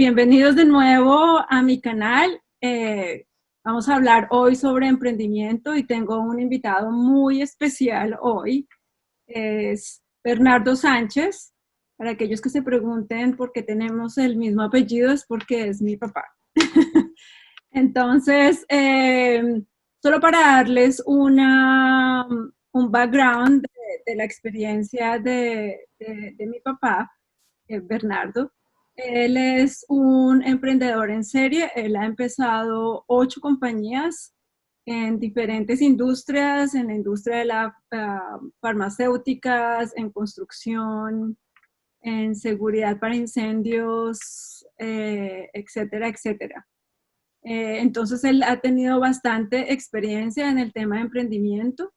Bienvenidos de nuevo a mi canal. Vamos a hablar hoy sobre emprendimiento y tengo un invitado muy especial hoy. Es Bernardo Sánchez. Para aquellos que se pregunten por qué tenemos el mismo apellido, es porque es mi papá. Entonces, solo para darles un background de la experiencia de mi papá, Bernardo. Él es un emprendedor en serie. Él ha empezado 8 compañías en diferentes industrias, en la industria de las farmacéuticas, en construcción, en seguridad para incendios, etcétera, etcétera. Entonces, él ha tenido bastante experiencia en el tema de emprendimiento.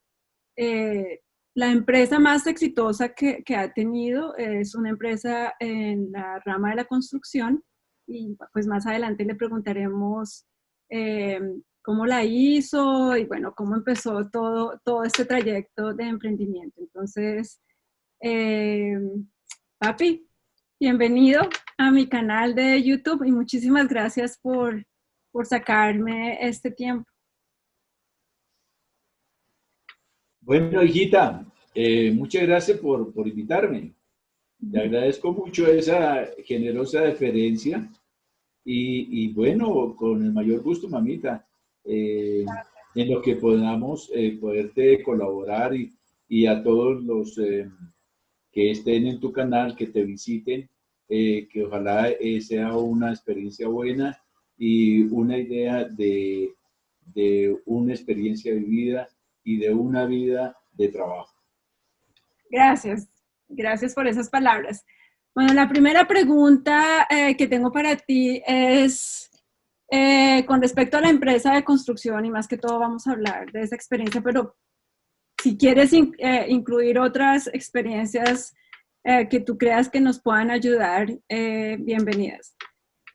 La empresa más exitosa que ha tenido es una empresa en la rama de la construcción y pues más adelante le preguntaremos cómo la hizo y bueno, cómo empezó todo este trayecto de emprendimiento. Entonces, eh, papi, bienvenido a mi canal de YouTube y muchísimas gracias por sacarme este tiempo. Bueno, hijita, muchas gracias por invitarme. Te agradezco mucho esa generosa deferencia y bueno, con el mayor gusto, mamita, en lo que podamos poderte colaborar y a todos los que estén en tu canal, que te visiten, que ojalá sea una experiencia buena y una idea de una experiencia vivida y de una vida de trabajo. Gracias, gracias por esas palabras. Bueno, la primera pregunta que tengo para ti es con respecto a la empresa de construcción y más que todo vamos a hablar de esa experiencia, pero si quieres incluir otras experiencias que tú creas que nos puedan ayudar, bienvenidas.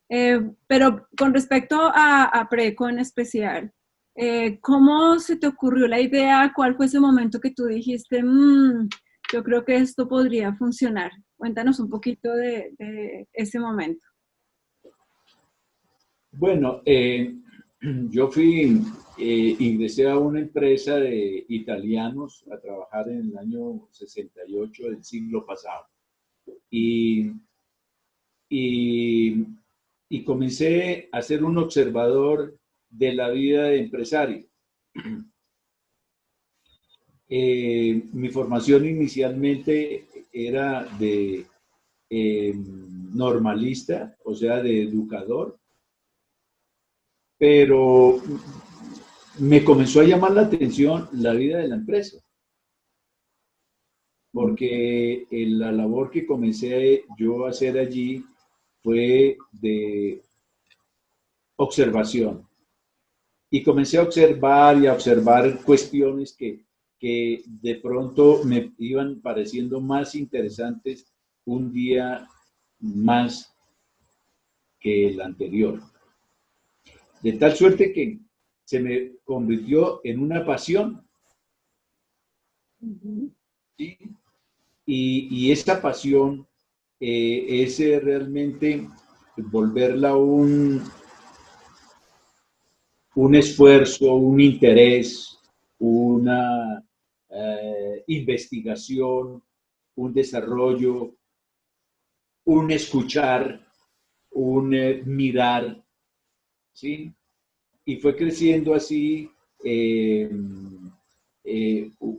Pero con respecto a Preco en especial, ¿cómo se te ocurrió la idea? ¿Cuál fue ese momento que tú dijiste, yo creo que esto podría funcionar? Cuéntanos un poquito de ese momento. Bueno, yo ingresé a una empresa de italianos a trabajar en el año 68 del siglo pasado. Y, y, y comencé a ser un observador de la vida de empresario. Mi formación inicialmente era de normalista, o sea, de educador, pero me comenzó a llamar la atención la vida de la empresa, porque la labor que comencé yo a hacer allí fue de observación. Y comencé a observar y a observar cuestiones que de pronto me iban pareciendo más interesantes un día más que el anterior. De tal suerte que se me convirtió en una pasión. ¿Sí? Y esa pasión es realmente volverla un esfuerzo, un interés, una investigación, un desarrollo, un escuchar, un mirar, ¿sí? Y fue creciendo así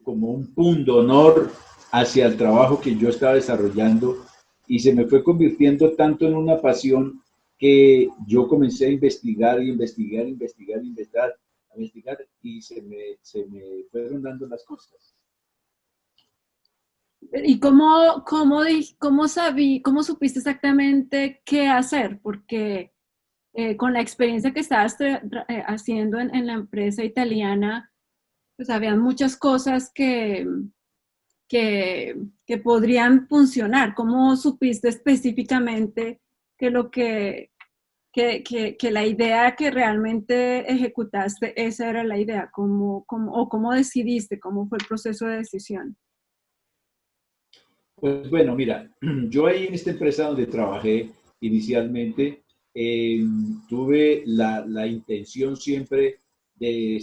como un pundonor hacia el trabajo que yo estaba desarrollando y se me fue convirtiendo tanto en una pasión que yo comencé a investigar y se me fueron dando las cosas. ¿Y cómo supiste exactamente qué hacer? Porque con la experiencia que estabas haciendo en la empresa italiana, pues había muchas cosas que podrían funcionar. ¿Cómo supiste específicamente que que la idea que realmente ejecutaste, esa era la idea? ¿Cómo decidiste? ¿Cómo fue el proceso de decisión? Pues bueno, mira, yo ahí en esta empresa donde trabajé inicialmente, eh, tuve la intención siempre de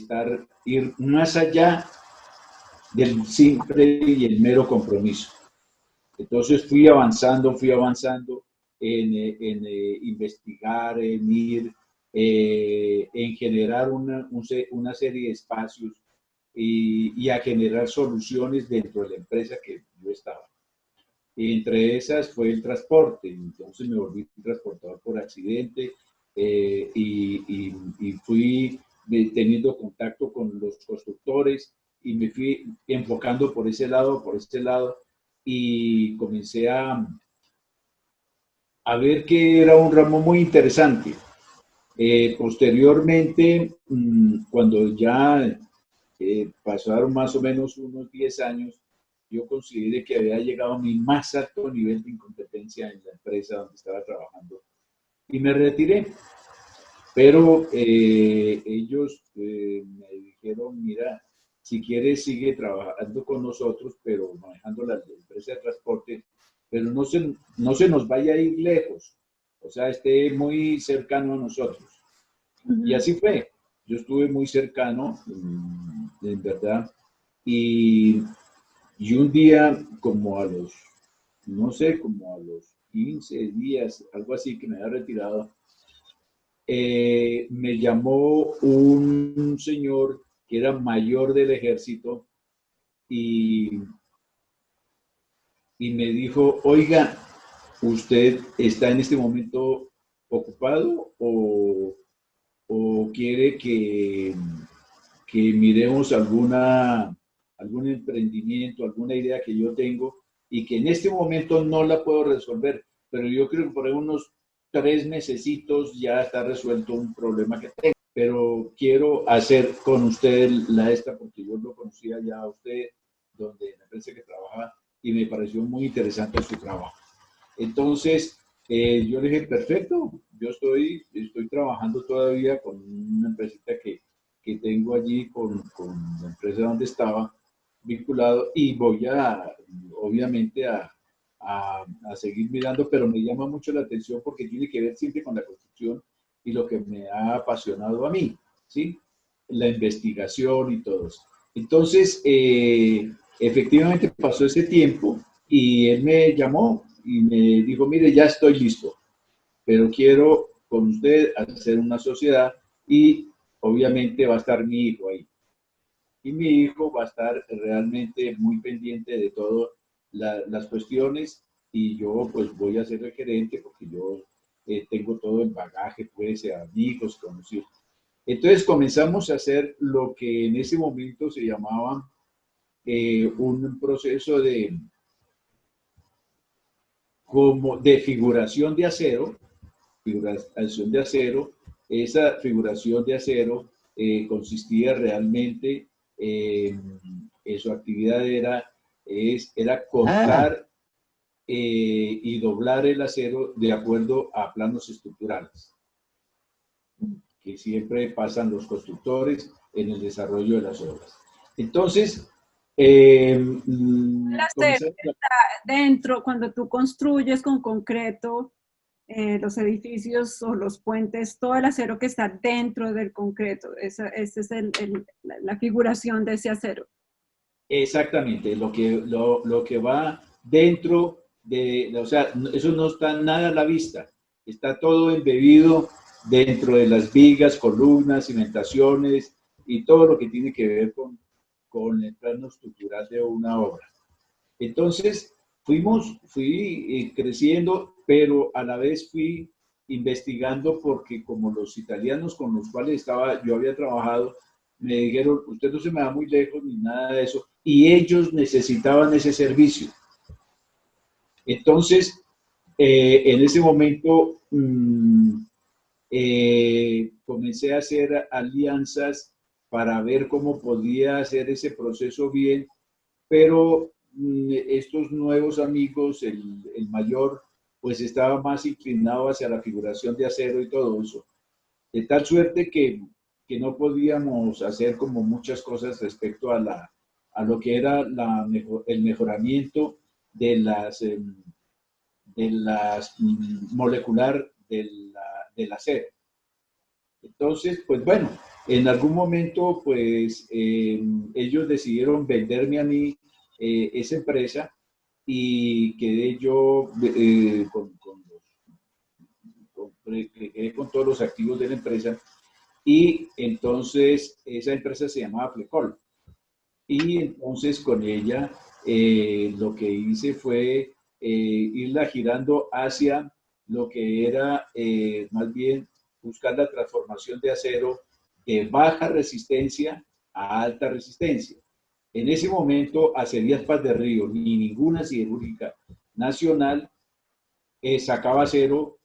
ir más allá del simple y el mero compromiso. Entonces fui avanzando en investigar, en ir, en generar una serie de espacios y a generar soluciones dentro de la empresa que yo estaba. Entre esas fue el transporte, entonces me volví transportador por accidente y fui teniendo contacto con los constructores y me fui enfocando por ese lado, y comencé a ver que era un ramo muy interesante. Posteriormente, cuando ya pasaron más o menos unos 10 años, yo consideré que había llegado a mi más alto nivel de incompetencia en la empresa donde estaba trabajando y me retiré. Pero ellos me dijeron, mira, si quieres sigue trabajando con nosotros, pero manejando la empresa de transporte, pero no se nos vaya a ir lejos, o sea, esté muy cercano a nosotros. Y Ujú. así fue. Yo estuve muy cercano, en verdad, y, y un día, como a los, no sé, como a los 15 días, algo así, que me había retirado, me llamó un señor que era mayor del ejército y, y me dijo, oiga, ¿usted está en este momento ocupado o quiere que miremos algún emprendimiento, alguna idea que yo tengo y que en este momento no la puedo resolver, pero yo creo que por ahí unos 3 mesecitos ya está resuelto un problema que tengo? Pero quiero hacer con usted la esta porque yo lo conocía ya a usted, donde en la empresa que trabaja, y me pareció muy interesante su trabajo. Entonces, yo le dije, perfecto, yo estoy trabajando todavía con una empresita que tengo allí con la empresa donde estaba vinculado y voy obviamente, a seguir mirando, pero me llama mucho la atención porque tiene que ver siempre con la construcción y lo que me ha apasionado a mí, ¿sí? La investigación y todo eso. Entonces, efectivamente pasó ese tiempo y él me llamó y me dijo, mire, ya estoy listo, pero quiero con usted hacer una sociedad y obviamente va a estar mi hijo ahí. Y mi hijo va a estar realmente muy pendiente de todas las cuestiones y yo pues voy a ser el gerente porque yo tengo todo el bagaje, pues, amigos, conocidos. Entonces comenzamos a hacer lo que en ese momento se llamaba un proceso de figuración de acero, figuración de acero. Esa figuración de acero consistía realmente en su actividad era cortar y doblar el acero de acuerdo a planos estructurales, que siempre pasan los constructores en el desarrollo de las obras. Entonces, El acero comenzamos a... está dentro, cuando tú construyes con concreto los edificios o los puentes, todo el acero que está dentro del concreto, esa es la figuración de ese acero. Exactamente, lo que va dentro o sea, eso no está nada a la vista, está todo embebido dentro de las vigas, columnas, cimentaciones y todo lo que tiene que ver con el plano estructural de una obra. Entonces, fui creciendo, pero a la vez fui investigando porque como los italianos con los cuales yo había trabajado, me dijeron, usted no se me va muy lejos ni nada de eso, y ellos necesitaban ese servicio. Entonces, en ese momento comencé a hacer alianzas para ver cómo podía hacer ese proceso bien, pero estos nuevos amigos, el mayor, pues estaba más inclinado hacia la figuración de acero y todo eso. De tal suerte que no podíamos hacer como muchas cosas respecto a lo que era el mejoramiento de las molecular del acero. Entonces, pues bueno, en algún momento, pues ellos decidieron venderme a mí esa empresa y quedé yo quedé con todos los activos de la empresa y entonces esa empresa se llamaba Flecol. Y entonces con ella lo que hice fue irla girando hacia lo que era más bien buscar la transformación de acero de baja resistencia a alta resistencia. En ese momento, Acerías Paz de Río ni ninguna siderúrgica nacional sacaba acero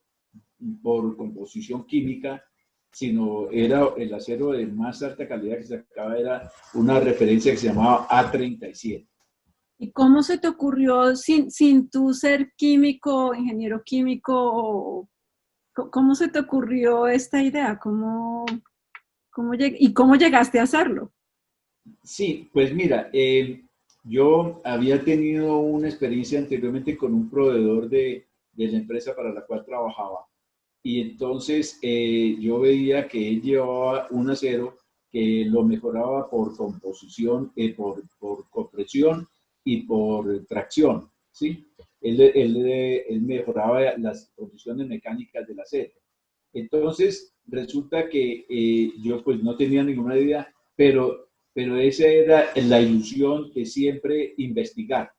por composición química, sino era el acero de más alta calidad que se sacaba, era una referencia que se llamaba A37. ¿Y cómo se te ocurrió, sin tú ser químico, ingeniero químico, cómo se te ocurrió esta idea? ¿Y cómo llegaste a hacerlo? Sí, pues mira, yo había tenido una experiencia anteriormente con un proveedor de la empresa para la cual trabajaba. Y entonces yo veía que él llevaba un acero que lo mejoraba por composición, por compresión y por tracción, ¿sí? Él mejoraba las condiciones mecánicas del acero. Entonces, resulta que yo pues no tenía ninguna idea, pero esa era la ilusión de siempre investigar,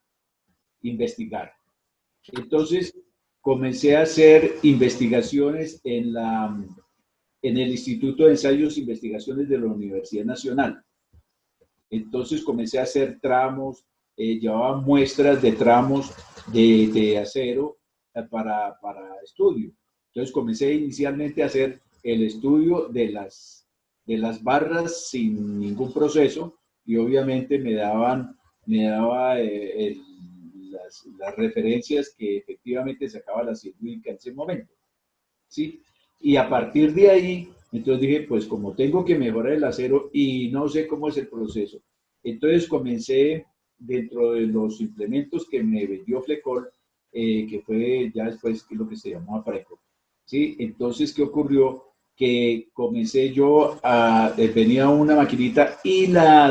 investigar. Entonces, comencé a hacer investigaciones en el Instituto de Ensayos e Investigaciones de la Universidad Nacional. Entonces comencé a hacer tramos, llevaba muestras de tramos de acero para estudio. Entonces comencé inicialmente a hacer el estudio de las barras sin ningún proceso y obviamente me daba las referencias que efectivamente sacaba la científica en ese momento. ¿Sí? Y a partir de ahí, entonces dije, pues como tengo que mejorar el acero y no sé cómo es el proceso, entonces comencé dentro de los implementos que me vendió Flecol, que fue ya después lo que se llamaba Preco. ¿Sí? Entonces, ¿qué ocurrió? Que comencé yo venía una maquinita y la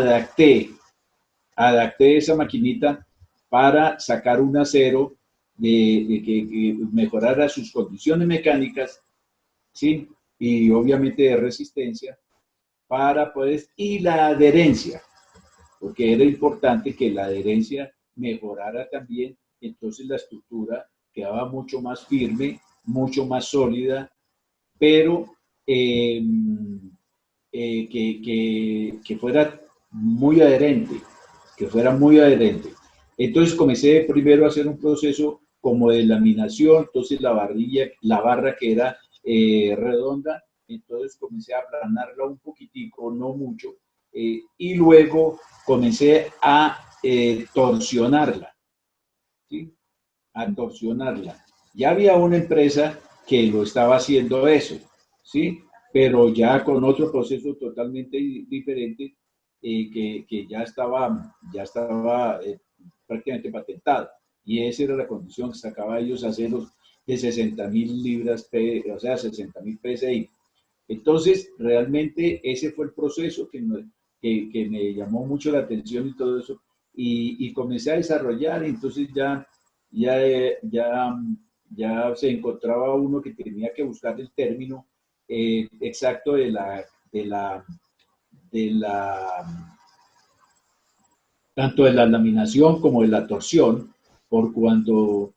adapté esa maquinita para sacar un acero de que mejorara sus condiciones mecánicas, ¿sí? Y obviamente de resistencia, para poder, y la adherencia, porque era importante que la adherencia mejorara también, entonces la estructura quedaba mucho más firme, mucho más sólida, pero que fuera muy adherente, que fuera muy adherente. Entonces comencé primero a hacer un proceso como de laminación, entonces la barra que era redonda, entonces comencé a aplanarla un poquitico, no mucho, y luego comencé a torsionarla, ¿sí? A torsionarla. Ya había una empresa que lo estaba haciendo eso, ¿sí? Pero ya con otro proceso totalmente diferente que ya estaba prácticamente patentado. Y esa era la condición que sacaba ellos hacerlos de 60.000 libras, o sea, 60.000 PSI. Entonces, realmente ese fue el proceso que me llamó mucho la atención y todo eso. Y comencé a desarrollar, entonces ya, ya, ya se encontraba uno que tenía que buscar el término exacto de la, de la, tanto de la laminación como de la torsión, por cuando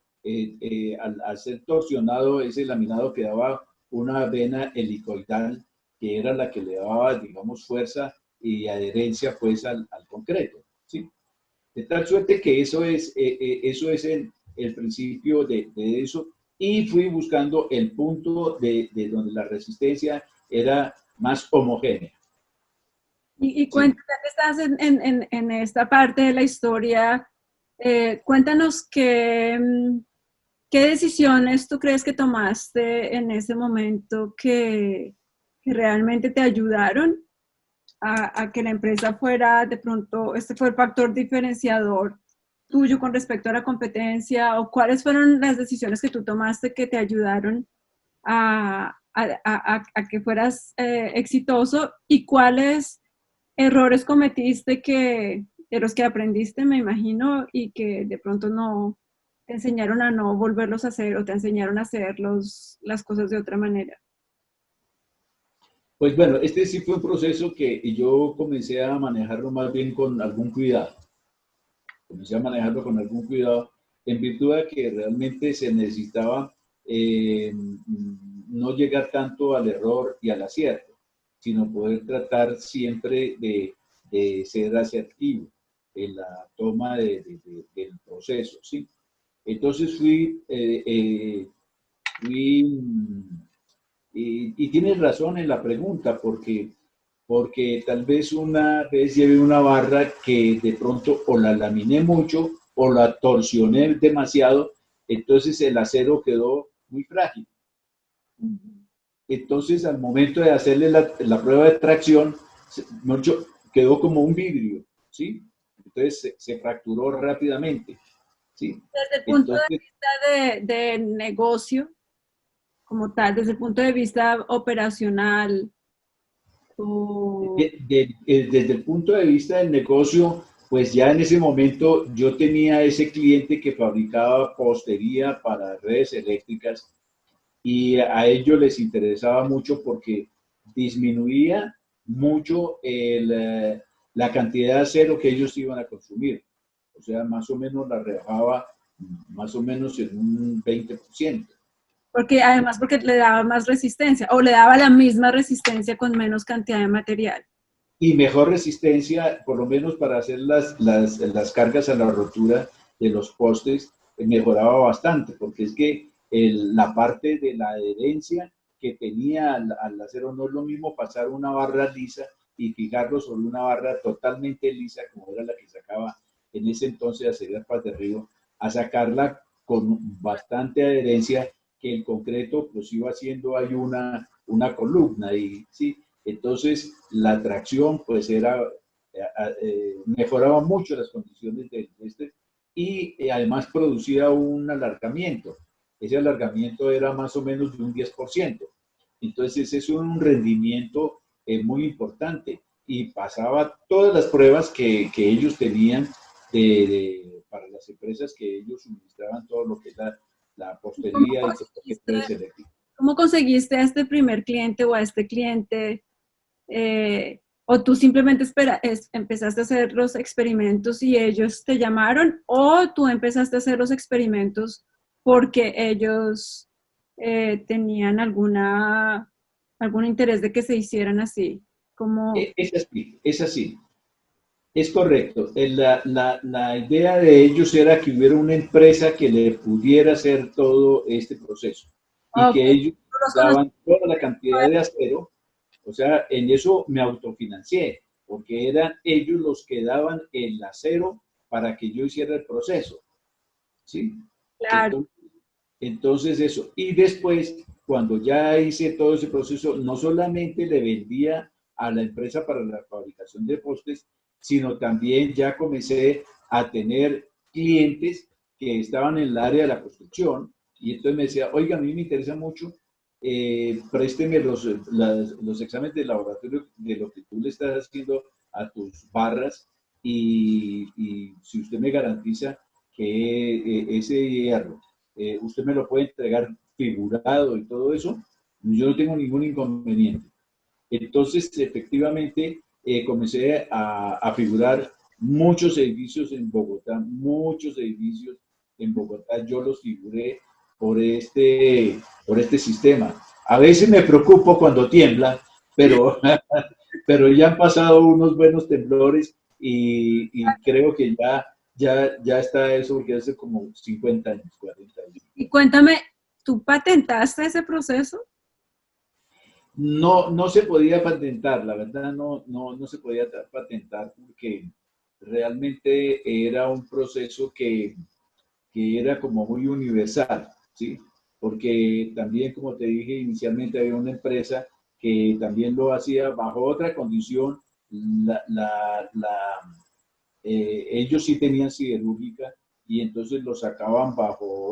al ser torsionado ese laminado quedaba una vena helicoidal que era la que le daba, digamos, fuerza y adherencia pues al concreto, ¿sí? De tal suerte que eso es el principio de eso y fui buscando el punto de donde la resistencia era más homogénea. Y ¿Sí? cuéntanos, ya que estás en esta parte de la historia, cuéntanos qué decisiones tú crees que tomaste en ese momento que realmente te ayudaron a que la empresa fuera, de pronto, este fue el factor diferenciador tuyo con respecto a la competencia, o cuáles fueron las decisiones que tú tomaste que te ayudaron a que fueras exitoso, y cuáles errores cometiste de los que aprendiste, me imagino, y que de pronto no te enseñaron a no volverlos a hacer o te enseñaron a hacer las cosas de otra manera. Pues bueno, este sí fue un proceso que yo comencé a manejarlo más bien con algún cuidado. Comencé a manejarlo con algún cuidado en virtud de que realmente se necesitaba no llegar tanto al error y al acierto, sino poder tratar siempre de ser asertivo en la toma del proceso, ¿sí? Entonces y tienes razón en la pregunta, porque tal vez una vez llevé una barra que de pronto o la laminé mucho o la torsioné demasiado, entonces el acero quedó muy frágil. Entonces al momento de hacerle la prueba de tracción, mucho, quedó como un vidrio, ¿sí? Entonces se fracturó rápidamente, ¿sí? Desde el punto Entonces, de vista de negocio, como tal, desde el punto de vista operacional, o... desde el punto de vista del negocio, pues ya en ese momento yo tenía ese cliente que fabricaba postería para redes eléctricas y a ellos les interesaba mucho porque disminuía mucho la cantidad de acero que ellos iban a consumir. O sea, más o menos la rebajaba más o menos en un 20%. porque además porque le daba más resistencia o le daba la misma resistencia con menos cantidad de material. Y mejor resistencia, por lo menos para hacer las cargas a la rotura de los postes, mejoraba bastante, porque es que la parte de la adherencia que tenía al acero no es lo mismo pasar una barra lisa y fijarlo sobre una barra totalmente lisa, como era la que sacaba en ese entonces Acerías Paz de Río, a sacarla con bastante adherencia, que el concreto pues iba haciendo ahí una columna y sí. Entonces, la tracción, pues, mejoraba mucho las condiciones de este y además producía un alargamiento. Ese alargamiento era más o menos de un 10%. Entonces, es un rendimiento muy importante y pasaba todas las pruebas que ellos tenían para las empresas que ellos suministraban todo lo que es la ¿Cómo postería y todo lo que es redes eléctricas. cómo conseguiste a este primer cliente o a este cliente? ¿O tú simplemente empezaste a hacer los experimentos y ellos te llamaron? ¿O tú empezaste a hacer los experimentos porque ellos tenían algún interés de que se hicieran así? Como, Es así, es así. Es correcto. La idea de ellos era que hubiera una empresa que le pudiera hacer todo este proceso y ok, que ellos tú los conoces. daban toda la cantidad de acero. O sea, en eso me autofinancié, porque eran ellos los que daban el acero para que yo hiciera el proceso. ¿Sí? Claro. Entonces, entonces eso. Y después, cuando ya hice todo ese proceso, no solamente le vendía a la empresa para la fabricación de postes, sino también ya comencé a tener clientes que estaban en el área de la construcción y entonces me decía, oiga, a mí me interesa mucho, présteme los exámenes de laboratorio de lo que tú le estás haciendo a tus barras y si usted me garantiza que ese hierro usted me lo puede entregar figurado y todo eso, yo no tengo ningún inconveniente. Entonces, efectivamente, comencé a figurar muchos edificios en Bogotá, muchos edificios en Bogotá, yo los figuré por este sistema. A veces me preocupo cuando tiembla, pero, pero ya han pasado unos buenos temblores y creo que ya está eso, porque hace como 50 años, 40 años. Y cuéntame, ¿tú patentaste ese proceso? No, no se podía patentar, la verdad no se podía patentar porque realmente era un proceso que era como muy universal, ¿sí? Porque también, como te dije inicialmente, había una empresa que también lo hacía bajo otra condición. La, la, la, ellos sí tenían siderúrgica y entonces lo sacaban bajo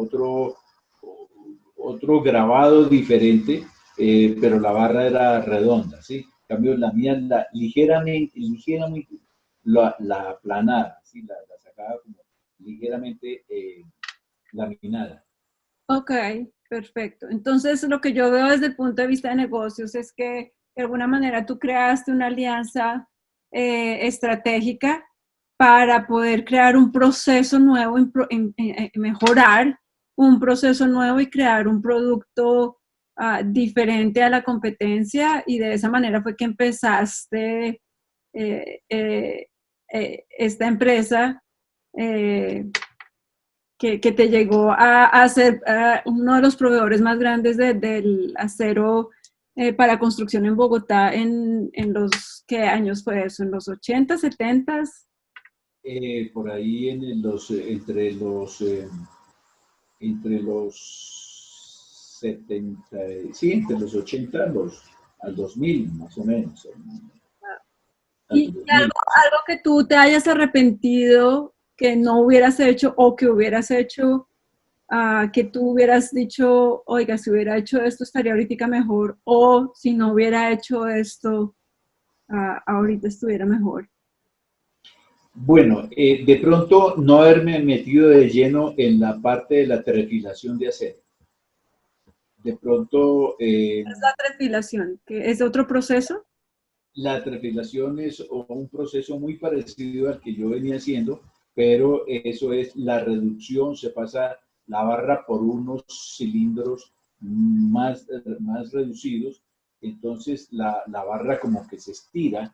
otro grabado diferente, pero la barra era redonda, ¿sí? En cambio, la mía, ligeramente la aplanada, ¿sí? La sacaba como ligeramente laminada. Ok, perfecto. Entonces, lo que yo veo desde el punto de vista de negocios es que de alguna manera tú creaste una alianza estratégica para poder crear un proceso nuevo, mejorar un proceso nuevo y crear un producto diferente a la competencia y de esa manera fue que empezaste eh, eh, esta empresa. Que te llegó a ser uno de los proveedores más grandes del acero para construcción en Bogotá en los, ¿qué años fue eso? ¿En los 80, 70? Por ahí entre los 70, sí, entre los 80 al 2000, más o menos. Al Y 2000, sí. algo que tú te hayas arrepentido que no hubieras hecho o que hubieras hecho, que tú hubieras dicho, oiga, si hubiera hecho esto estaría ahorita mejor, o si no hubiera hecho esto, ahorita estuviera mejor. Bueno, de pronto no haberme metido de lleno en la parte de la trefilación de acero. De pronto, Es la trefilación, que es otro proceso. la trefilación es un proceso muy parecido al que yo venía haciendo, pero eso es la reducción, se pasa la barra por unos cilindros más reducidos, entonces la barra como que se estira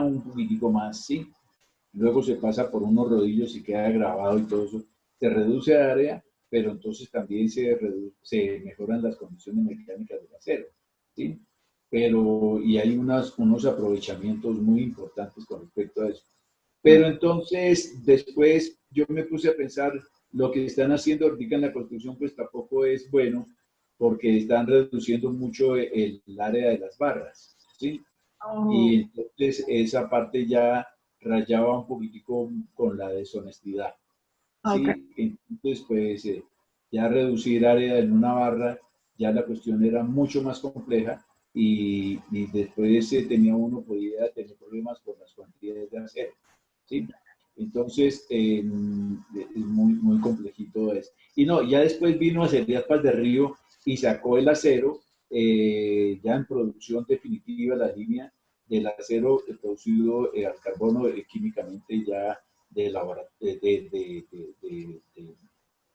un poquitico más, ¿sí? Luego se pasa por unos rodillos y queda grabado y todo eso. Se reduce el área, pero entonces también se mejoran las condiciones mecánicas del acero, ¿sí? Pero, y hay unos aprovechamientos muy importantes con respecto a eso. Pero entonces, después yo me puse a pensar, lo que están haciendo ahorita en la construcción, pues tampoco es bueno, porque están reduciendo mucho el área de las barras, ¿sí? Oh, Y entonces esa parte ya rayaba un poquitico con la deshonestidad, ok. ¿sí? Entonces, pues ya reducir área en una barra, ya la cuestión era mucho más compleja y después tenía uno, podía tener problemas por las cantidades de acero, ¿sí? Entonces, es muy complejito eso. Y no, ya después vino a Seriapas de Río y sacó el acero, ya en producción definitiva, la línea del acero producido al carbono químicamente ya de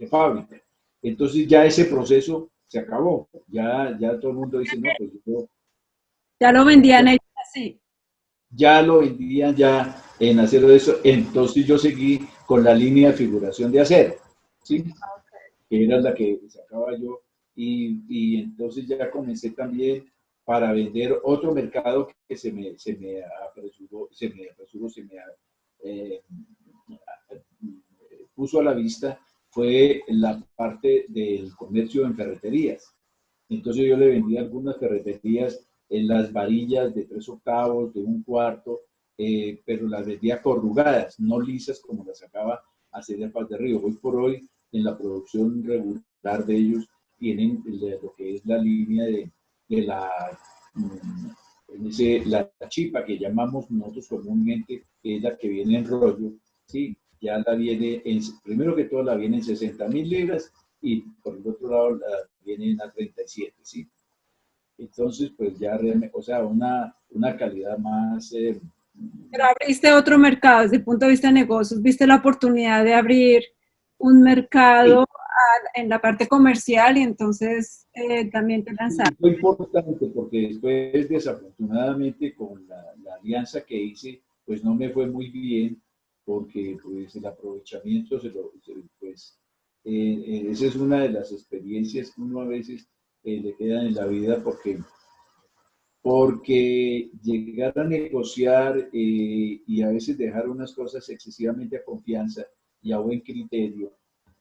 fábrica. Entonces ya ese proceso se acabó. Ya todo el mundo dice, no, pues yo Ya lo vendían ellos así. ya lo vendían ya en acero de eso. Entonces yo seguí con la línea de figuración de acero, ¿sí? Que era la que sacaba yo. Y entonces ya comencé también para vender otro mercado que se me eh, puso a la vista fue la parte del comercio en ferreterías. Entonces yo le vendí algunas ferreterías en las varillas de 3/8, de 1/4, pero las vendía corrugadas, no lisas como las sacaba a Celia Paz de Río. Hoy por hoy, en la producción regular de ellos, tienen lo que es la línea de la chipa que llamamos nosotros comúnmente, que es la que viene en rollo, ¿sí? Ya la viene, primero que todo la viene en 60.000 libras y por el otro lado la vienen a 37, ¿sí? Entonces, pues ya realmente, o sea, una calidad más... Pero abriste otro mercado desde el punto de vista de negocios, viste la oportunidad de abrir un mercado sí, en la parte comercial y entonces también te lanzaste. fue importante porque después, desafortunadamente, con la alianza que hice, pues no me fue muy bien porque pues el aprovechamiento pues esa es una de las experiencias que uno a veces le quedan en la vida porque llegar a negociar y a veces dejar unas cosas excesivamente a confianza y a buen criterio,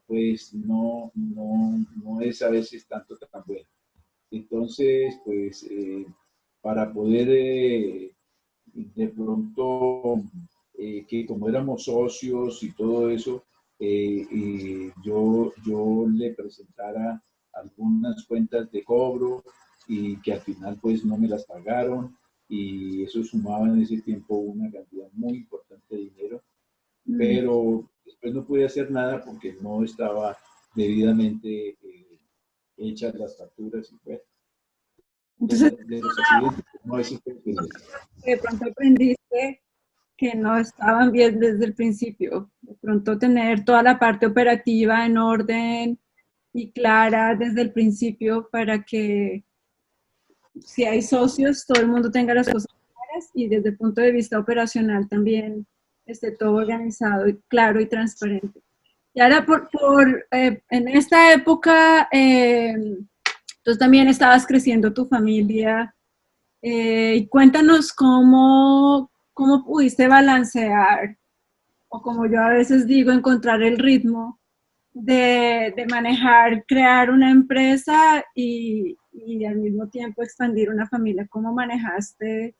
pues no es a veces tanto tan bueno. Entonces, pues para poder de pronto, que como éramos socios y todo eso, yo le presentara algunas cuentas de cobro y que al final pues no me las pagaron y eso sumaba en ese tiempo una cantidad muy importante de dinero, Mm. pero después no pude hacer nada porque no estaba debidamente hechas las facturas y bueno, Entonces, de los accidentes no existe experiencia. de pronto aprendiste que no estaban bien desde el principio. De pronto tener toda la parte operativa en orden y clara desde el principio para que si hay socios, todo el mundo tenga las cosas claras y desde el punto de vista operacional también esté todo organizado y claro y transparente. Y ahora en esta época, tú también estabas creciendo tu familia y cuéntanos cómo pudiste balancear, o como yo a veces digo, encontrar el ritmo de manejar, crear una empresa y al mismo tiempo expandir una familia. ¿Cómo manejaste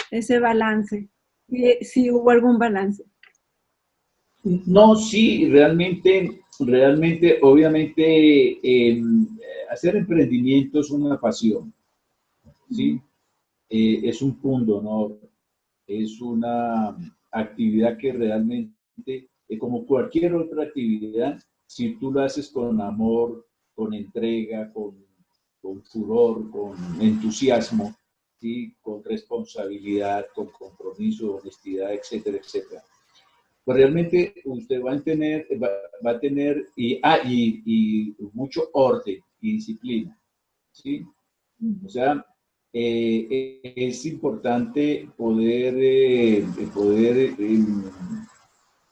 ese balance? Si hubo algún balance. No, sí, realmente, obviamente, hacer emprendimiento es una pasión, ¿sí? Es un punto honor, es una actividad que realmente, como cualquier otra actividad, si tú lo haces con amor, con entrega, con furor, con entusiasmo, ¿sí? Con responsabilidad, con compromiso, honestidad, etcétera, etcétera. Pues realmente usted va a tener y mucho orden y disciplina, ¿sí? O sea, es importante poder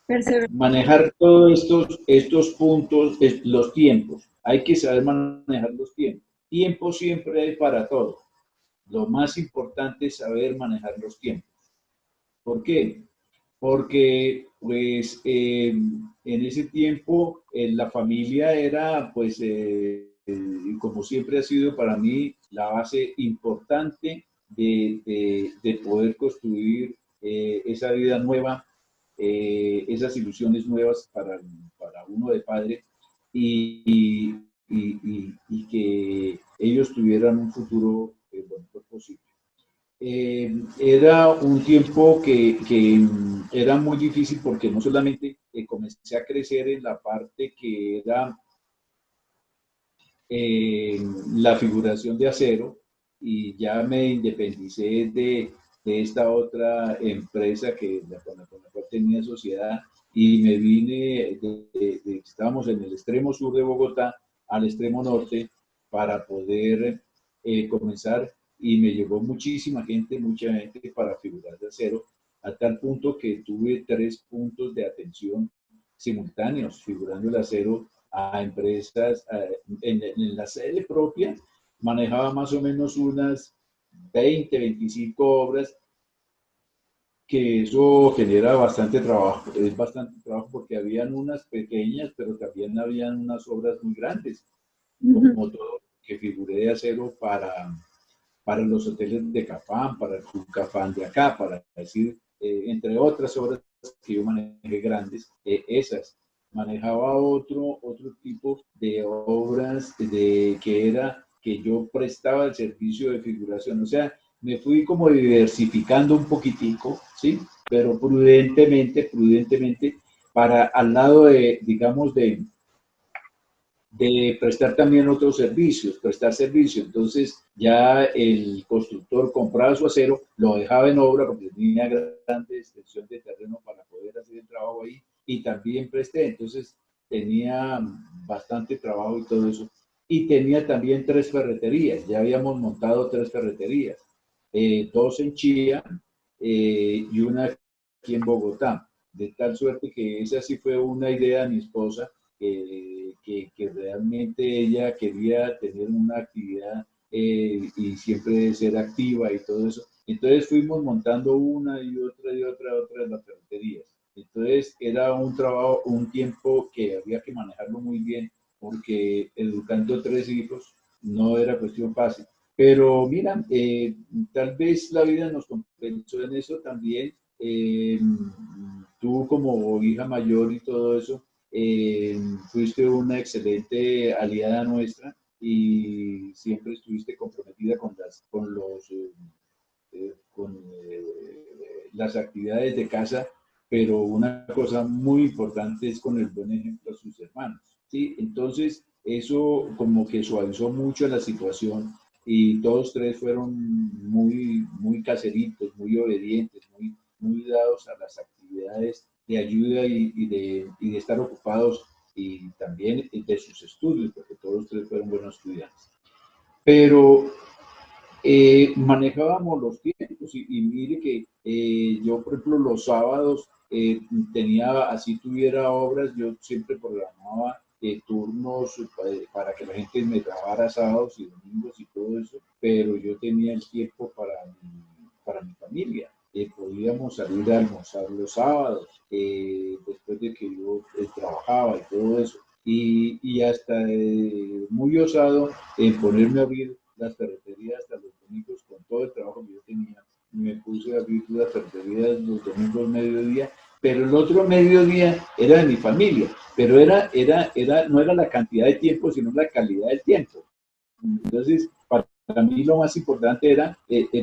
Perseverar. manejar todos estos puntos, los tiempos. Hay que saber manejar los tiempos. Tiempo siempre hay para todo. Lo más importante es saber manejar los tiempos. ¿Por qué? Porque pues en ese tiempo la familia era pues como siempre ha sido para mí la base importante de poder construir esa vida nueva, esas ilusiones nuevas para uno de padre y, y que ellos tuvieran un futuro lo mejor posible. Era un tiempo que era muy difícil porque no solamente comencé a crecer en la parte que era eh, la figuración de acero y ya me independicé de esta otra empresa con la cual tenía sociedad y me vine, estábamos en el extremo sur de Bogotá al extremo norte para poder comenzar y me llegó mucha gente para figurar de acero, a tal punto que tuve 3 puntos de atención simultáneos figurando el acero a empresas en la sede propia, manejaba más o menos unas 20, 25 obras, que eso genera bastante trabajo, es bastante trabajo porque habían unas pequeñas, pero también habían unas obras muy grandes, Ujú. como todo que figuré de acero para los hoteles de Cafán, para el Club Cafán de acá, para decir, entre otras obras que yo manejé grandes, esas. Manejaba otro tipo de obras que era que yo prestaba el servicio de figuración. O sea, me fui como diversificando un poquitico, ¿sí? Pero prudentemente, para al lado de, digamos, de prestar también otros servicios, prestar servicio. Entonces ya el constructor compraba su acero, lo dejaba en obra porque tenía grande extensión de terreno para poder hacer el trabajo ahí y también presté. Entonces tenía bastante trabajo y todo eso. Y tenía también 3 ferreterías, ya habíamos montado 3 ferreterías, 2 en Chía y una aquí en Bogotá. De tal suerte que esa sí fue una idea de mi esposa, que realmente ella quería tener una actividad y siempre ser activa y todo eso. Entonces fuimos montando una y otra de las ferreterías. Entonces era un trabajo, un tiempo que había que manejarlo muy bien porque educando 3 hijos no era cuestión fácil. Pero mira, tal vez la vida nos compensó en eso también. Tú como hija mayor y todo eso, fuiste una excelente aliada nuestra y siempre estuviste comprometida con las actividades de casa, pero una cosa muy importante es con el buen ejemplo a sus hermanos, ¿sí? Entonces, eso como que suavizó mucho la situación y todos tres fueron muy caseritos, muy obedientes, muy dados a las actividades de ayuda y de estar ocupados y también de sus estudios, porque todos tres fueron buenos estudiantes. Pero manejábamos los tiempos y mire que yo, por ejemplo, los sábados tenía, así tuviera obras, yo siempre programaba turnos que la gente me trabajara sábados y domingos y todo eso, pero yo tenía el tiempo para mi familia. Podíamos salir a almorzar los sábados, después de que yo trabajaba y todo eso. Y hasta muy osado en ponerme a abrir las ferreterías hasta los domingos con todo el trabajo que yo tenía. Me puse a abrir las ferreterías los domingos mediodía, pero el otro mediodía era de mi familia, pero no era la cantidad de tiempo, sino la calidad del tiempo. Entonces, para mí lo más importante era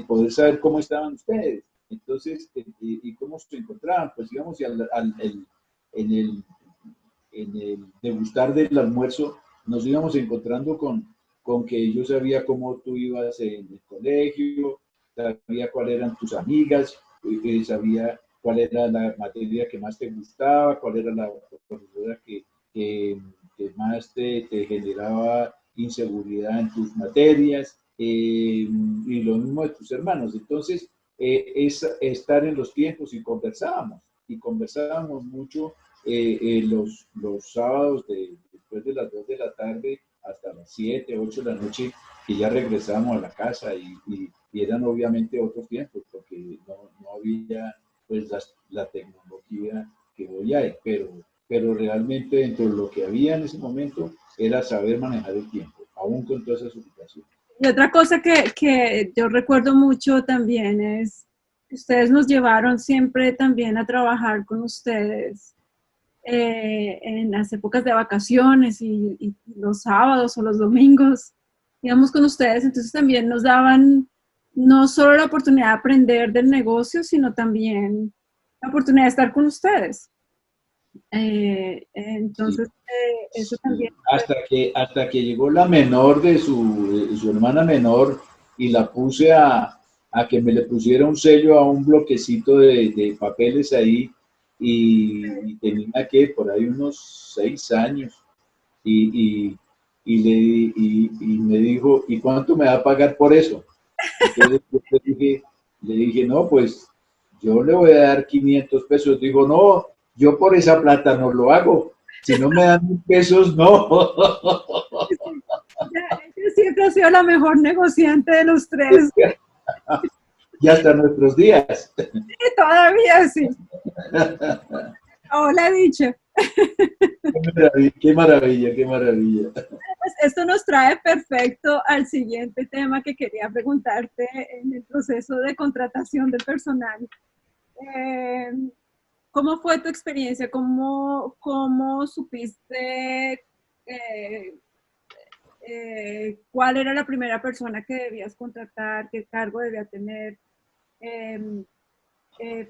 poder saber cómo estaban ustedes. Entonces, y cómo se encontraban, pues íbamos en el degustar del almuerzo, nos íbamos encontrando con que yo sabía cómo tú ibas en el colegio, sabía cuáles eran tus amigas, sabía cuál era la materia que más te gustaba, cuál era la profesora que más te generaba inseguridad en tus materias, y lo mismo de tus hermanos. Entonces, es estar en los tiempos y conversábamos mucho los sábados después de las 2 de la tarde hasta las 7, 8 de la noche, que ya regresábamos a la casa y eran obviamente otros tiempos, porque no había pues la tecnología que hoy hay, pero realmente dentro de lo que había en ese momento era saber manejar el tiempo, aún con todas esas obligaciones. Y otra cosa que yo recuerdo mucho también es que ustedes nos llevaron siempre también a trabajar con ustedes en las épocas de vacaciones y los sábados o los domingos íbamos con ustedes, entonces también nos daban no solo la oportunidad de aprender del negocio, sino también la oportunidad de estar con ustedes. Sí, Entonces, eso sí. también. Hasta que llegó la menor de su hermana menor y la puse a que me le pusiera un sello a un bloquecito de papeles ahí y tenía que por ahí unos 6 años y, y me dijo, ¿y cuánto me va a pagar por eso? Entonces yo le dije, no, pues yo le voy a dar 500 pesos. Digo, no, yo por esa plata no lo hago. Si no me dan 1,000 pesos, no. Ella siempre ha sido la mejor negociante de los tres. Y hasta nuestros días. Todavía sí. Hola, dicho. Qué maravilla, qué maravilla. Pues esto nos trae perfecto al siguiente tema que quería preguntarte en el proceso de contratación de personal. Eh, ¿Cómo fue tu experiencia? ¿Cómo supiste cuál era la primera persona que debías contratar? ¿Qué cargo debía tener? Eh,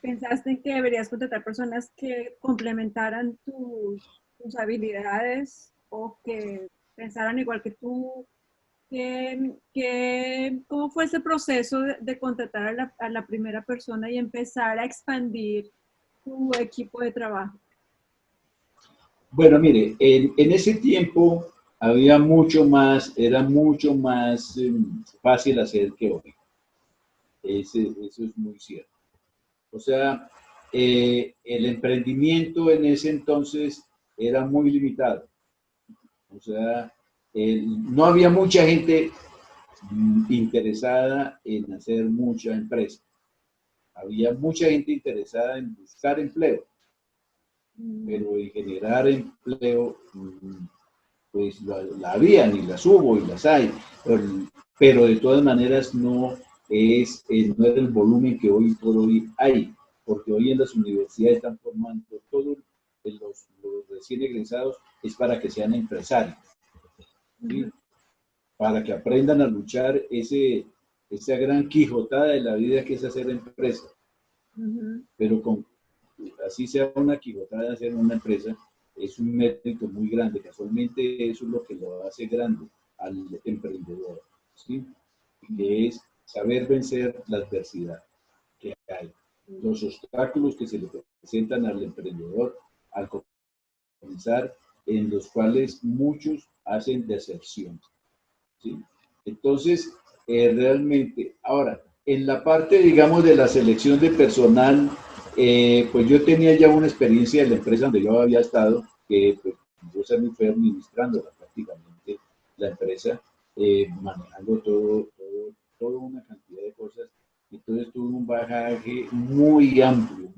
¿Pensaste en que deberías contratar personas que complementaran tus habilidades o que pensaran igual que tú? ¿Cómo fue ese proceso de contratar a la primera persona y empezar a expandir tu equipo de trabajo? Bueno, mire, en ese tiempo era mucho más fácil hacer que hoy. Eso es muy cierto. O sea, el emprendimiento en ese entonces era muy limitado. O sea, no había mucha gente interesada en hacer mucha empresa. Había mucha gente interesada en buscar empleo, Mm, pero en generar empleo, pues la habían y las hubo y las hay, pero de todas maneras no era el volumen que hoy por hoy hay, porque hoy en las universidades están formando todos los recién egresados es para que sean empresarios, ujú. ¿sí? para que aprendan a luchar esa gran quijotada de la vida que es hacer empresa. Pero así sea una quijotada de hacer una empresa, es un mérito muy grande. Casualmente eso es lo que lo hace grande al emprendedor, ¿sí? Que es saber vencer la adversidad que hay, los obstáculos que se le presentan al emprendedor al comenzar, en los cuales muchos hacen deserción, ¿sí? Entonces, realmente, ahora, en la parte, digamos, de la selección de personal, pues yo tenía ya una experiencia en la empresa donde yo había estado, que pues, yo salí fue administrando prácticamente la empresa, manejando toda una cantidad de cosas. Entonces tuve un bagaje muy amplio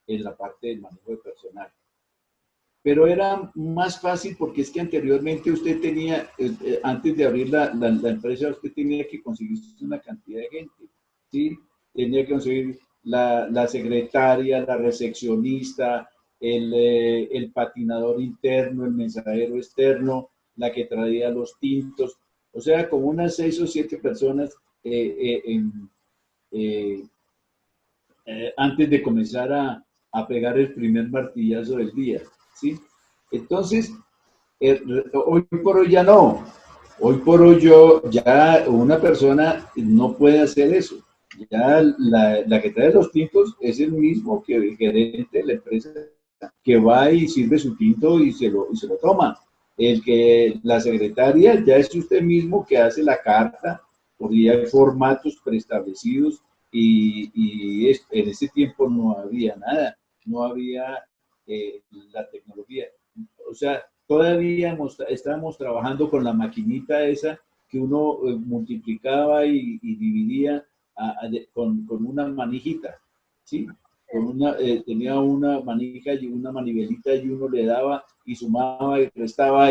en la parte del manejo de personal. Pero era más fácil porque es que anteriormente usted tenía, antes de abrir la empresa, usted tenía que conseguir una cantidad de gente, ¿sí? Tenía que conseguir la secretaria, la recepcionista, el patinador interno, el mensajero externo, la que traía los tintos, o sea, como unas 6 o 7 personas eh, antes de comenzar a pegar el primer martillazo del día, ¿sí? Entonces, hoy por hoy ya no. Hoy por hoy ya una persona no puede hacer eso. Ya la que trae los tintos es el mismo que el gerente de la empresa que va y sirve su tinto y se lo toma. La secretaria ya es usted mismo que hace la carta, porque ya hay formatos preestablecidos en ese tiempo no había nada, no había la tecnología. O sea, todavía estábamos trabajando con la maquinita esa que uno multiplicaba y dividía con una manijita, ¿sí? Tenía una manija y una manivelita y uno le daba y sumaba y restaba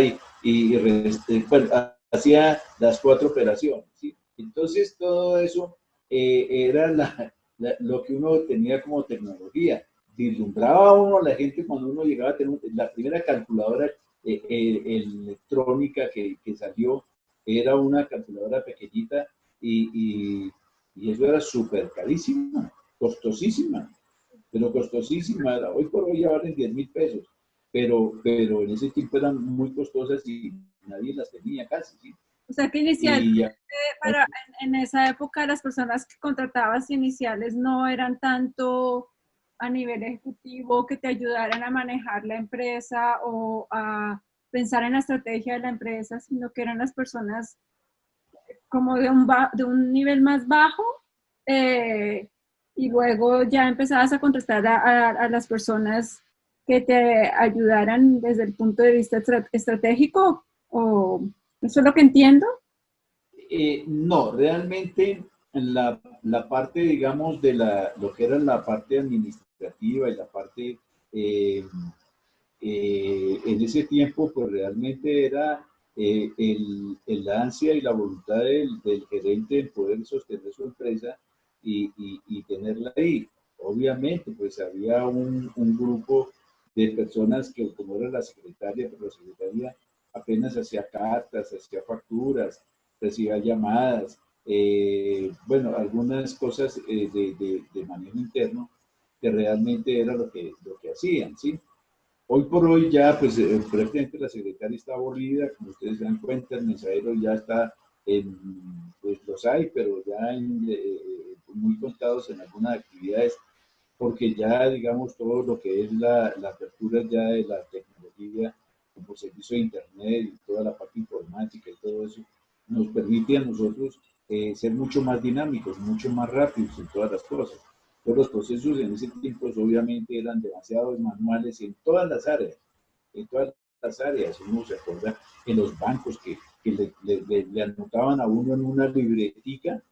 bueno, hacía las 4 operaciones, ¿sí? Entonces todo eso era lo que uno tenía como tecnología. Vislumbraba uno a la gente cuando uno llegaba a tener la primera calculadora electrónica que salió, era una calculadora pequeñita y eso era súper carísima, costosísima, pero costosísima. Hoy por hoy ya valen 10.000 pesos, pero en ese tiempo eran muy costosas y nadie las tenía casi, ¿sí? O sea que inicialmente, en esa época, las personas que contratabas iniciales no eran tanto a nivel ejecutivo que te ayudaran a manejar la empresa o a pensar en la estrategia de la empresa, sino que eran las personas como de un nivel más bajo, y luego ya empezabas a contratar a las personas que te ayudaran desde el punto de vista estratégico, o eso es lo que entiendo. No, realmente la parte, digamos, de lo que era la parte administrativa y la parte en ese tiempo, pues realmente era el ansia y la voluntad del gerente de poder sostener su empresa y tenerla ahí. Obviamente, pues había un grupo de personas que, como era la secretaria, pero la secretaria apenas hacía cartas, hacía facturas, recibía llamadas, bueno, algunas cosas de manejo interno que realmente era lo que hacían, ¿sí? Hoy por hoy ya, pues prácticamente la secretaria está abolida, como ustedes se dan cuenta, el mensajero ya está pues los hay, pero ya muy contados en algunas actividades, porque ya, digamos, todo lo que es la apertura ya de la tecnología, como servicio de Internet y toda la parte informática y todo eso, nos permite a nosotros ser mucho más dinámicos, mucho más rápidos en todas las cosas. Todos los procesos en ese tiempo obviamente eran demasiado manuales en todas las áreas, en todas las áreas. Uno se acuerda en los bancos que le anotaban a uno en una libretica